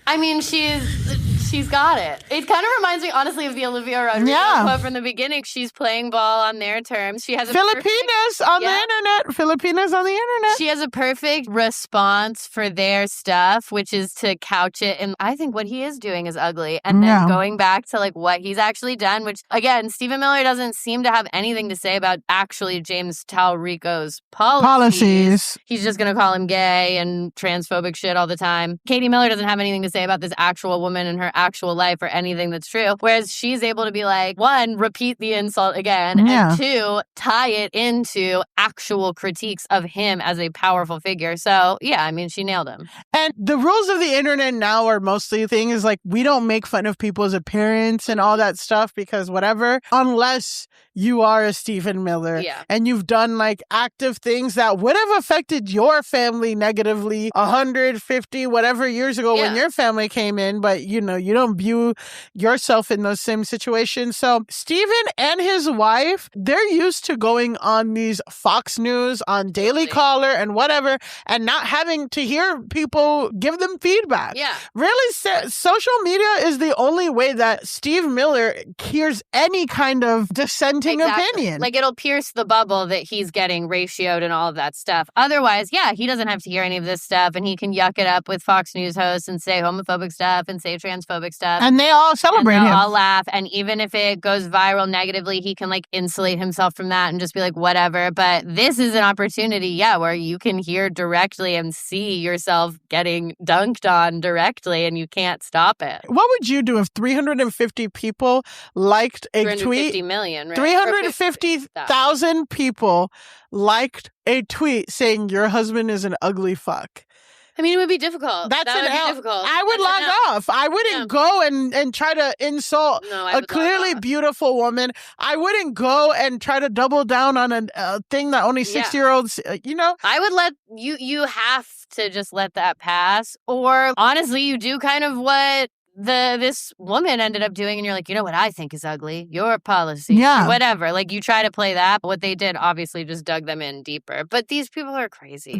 S1: I mean, she's got it. It kind of reminds me, honestly, of the Olivia Rodrigo quote from the beginning. She's playing ball on their terms. She has a
S2: Filipinas on the internet. Filipinas on the internet.
S1: She has a perfect response for their stuff, which is to couch it. And I think what he is doing is ugly. And then going back to like what he's actually done, which again, Stephen Miller doesn't seem to have anything to say about actually James Tallarico's policies. He's just going to call him gay and transphobic shit all the time. Katie Miller doesn't have anything to say about this actual woman and her actual life or anything that's true. Whereas she's able to be like, one, repeat the insult again, and two, tie it into actual critiques of him as a powerful figure. So, yeah, I mean, she nailed him.
S2: And the rules of the internet now are mostly things like we don't make fun of people's appearance and all that stuff because whatever, unless you are a Stephen Miller and you've done like active things that would have affected your family negatively 150, whatever years ago when your family came in, but you don't view yourself in those same situations. So Stephen and his wife, they're used to going on these Fox News, on Daily Caller and whatever, and not having to hear people give them feedback.
S1: Yeah.
S2: Really, social media is the only way that Steve Miller hears any kind of dissenting opinion.
S1: Like it'll pierce the bubble that he's getting ratioed and all of that stuff. Otherwise, he doesn't have to hear any of this stuff, and he can yuck it up with Fox News hosts and say homophobic stuff and say transphobic homophobic stuff.
S2: And they all celebrate
S1: and
S2: him.
S1: all laugh. And even if it goes viral negatively, he can like insulate himself from that and just be like, whatever. But this is an opportunity, where you can hear directly and see yourself getting dunked on directly and you can't stop it.
S2: What would you do if 350 people liked a
S1: 350
S2: tweet?
S1: million, right?
S2: 350,000 people liked a tweet saying your husband is an ugly fuck.
S1: I mean, it would be difficult.
S2: That's
S1: that would
S2: an
S1: be
S2: L.
S1: difficult.
S2: I would log off. I wouldn't go and try to insult a clearly beautiful woman. I wouldn't go and try to double down on a thing that only 6-year-olds,
S1: I would let you have to just let that pass. Or honestly, you do kind of what this woman ended up doing, and you're like, you know what I think is ugly? Your policy.
S2: Yeah.
S1: Whatever. Like, you try to play that. But what they did obviously just dug them in deeper. But these people are crazy.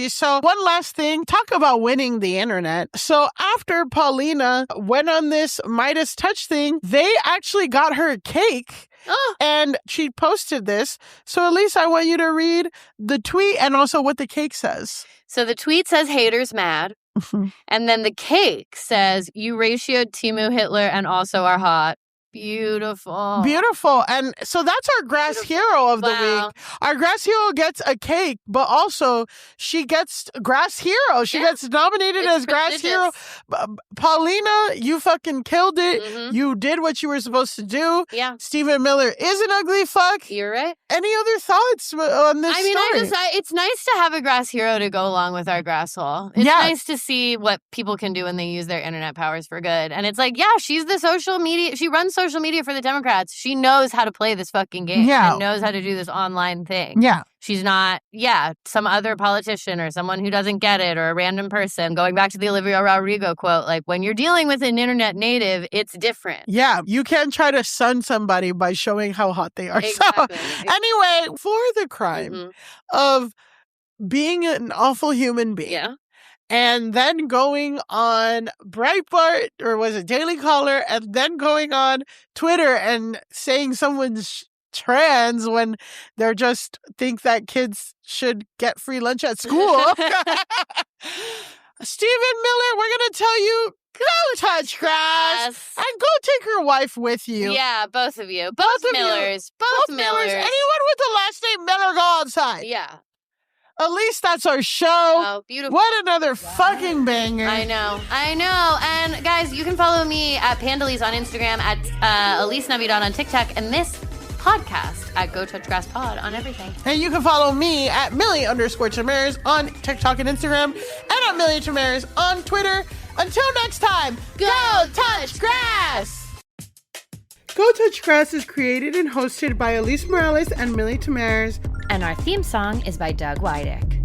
S2: So one last thing, talk about winning the internet. So after Paulina went on this Midas touch thing, they actually got her a cake. And she posted this. So Alise, I want you to read the tweet and also what the cake says.
S1: So the tweet says haters mad. And then the cake says, you ratioed Timu, Hitler, and also are hot. Beautiful.
S2: And so that's our grass hero of the week. Our grass hero gets a cake, but also she gets grass hero. She gets nominated as grass hero. Paulina, you fucking killed it. You did what you were supposed to do.
S1: Yeah.
S2: Stephen Miller is an ugly fuck.
S1: You're right.
S2: Any other thoughts on this story?
S1: It's nice to have a grass hero to go along with our Grasshole. It's nice to see what people can do when they use their internet powers for good. And it's like, she's the social media. She runs social media for the Democrats. She knows how to play this fucking game. And knows how to do this online thing. She's not, some other politician or someone who doesn't get it or a random person. Going back to the Olivia Rodrigo quote, like, when you're dealing with an internet native, it's different.
S2: Yeah, you can't try to sun somebody by showing how hot they are.
S1: Exactly.
S2: So, anyway, for the crime of being an awful human being. And then going on Breitbart, or was it Daily Caller, and then going on Twitter and saying someone's trans when they're just think that kids should get free lunch at school. Stephen Miller, we're going to tell you, go touch grass and go take your wife with you.
S1: Yeah, both of you. Both Millers. Both Millers.
S2: Anyone with the last name Miller, go outside.
S1: Yeah.
S2: At least that's our show.
S1: Oh, beautiful.
S2: What another fucking banger.
S1: I know. And guys, you can follow me at Pandalise on Instagram, at Alise Navidad on TikTok, and this podcast at Go Touch Grass Pod on everything.
S2: And you can follow me at Millie_Tamaris on TikTok and Instagram, and at Millie Tamaris on Twitter. Until next time, go touch grass! Go Touch Grass is created and hosted by Alise Morales and Millie Tamaris.
S1: And our theme song is by Doug Wydick.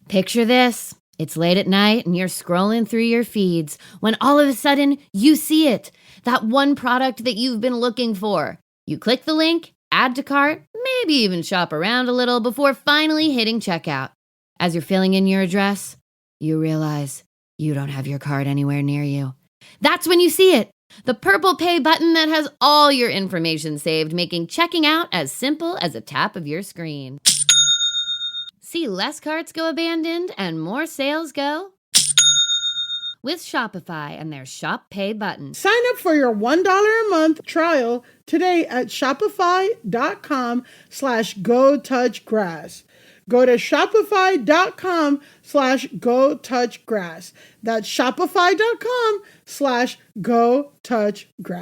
S1: Picture this. It's late at night and you're scrolling through your feeds when all of a sudden you see it. That one product that you've been looking for. You click the link, add to cart, maybe even shop around a little before finally hitting checkout. As you're filling in your address, you realize you don't have your card anywhere near you. That's when you see it. The purple pay button that has all your information saved, making checking out as simple as a tap of your screen. See less carts go abandoned and more sales go with Shopify and their Shop Pay button.
S2: Sign up for your $1 a month trial today at shopify.com/GoTouchGrass. Go to shopify.com/GoTouchGrass. That's shopify.com/GoTouchGrass.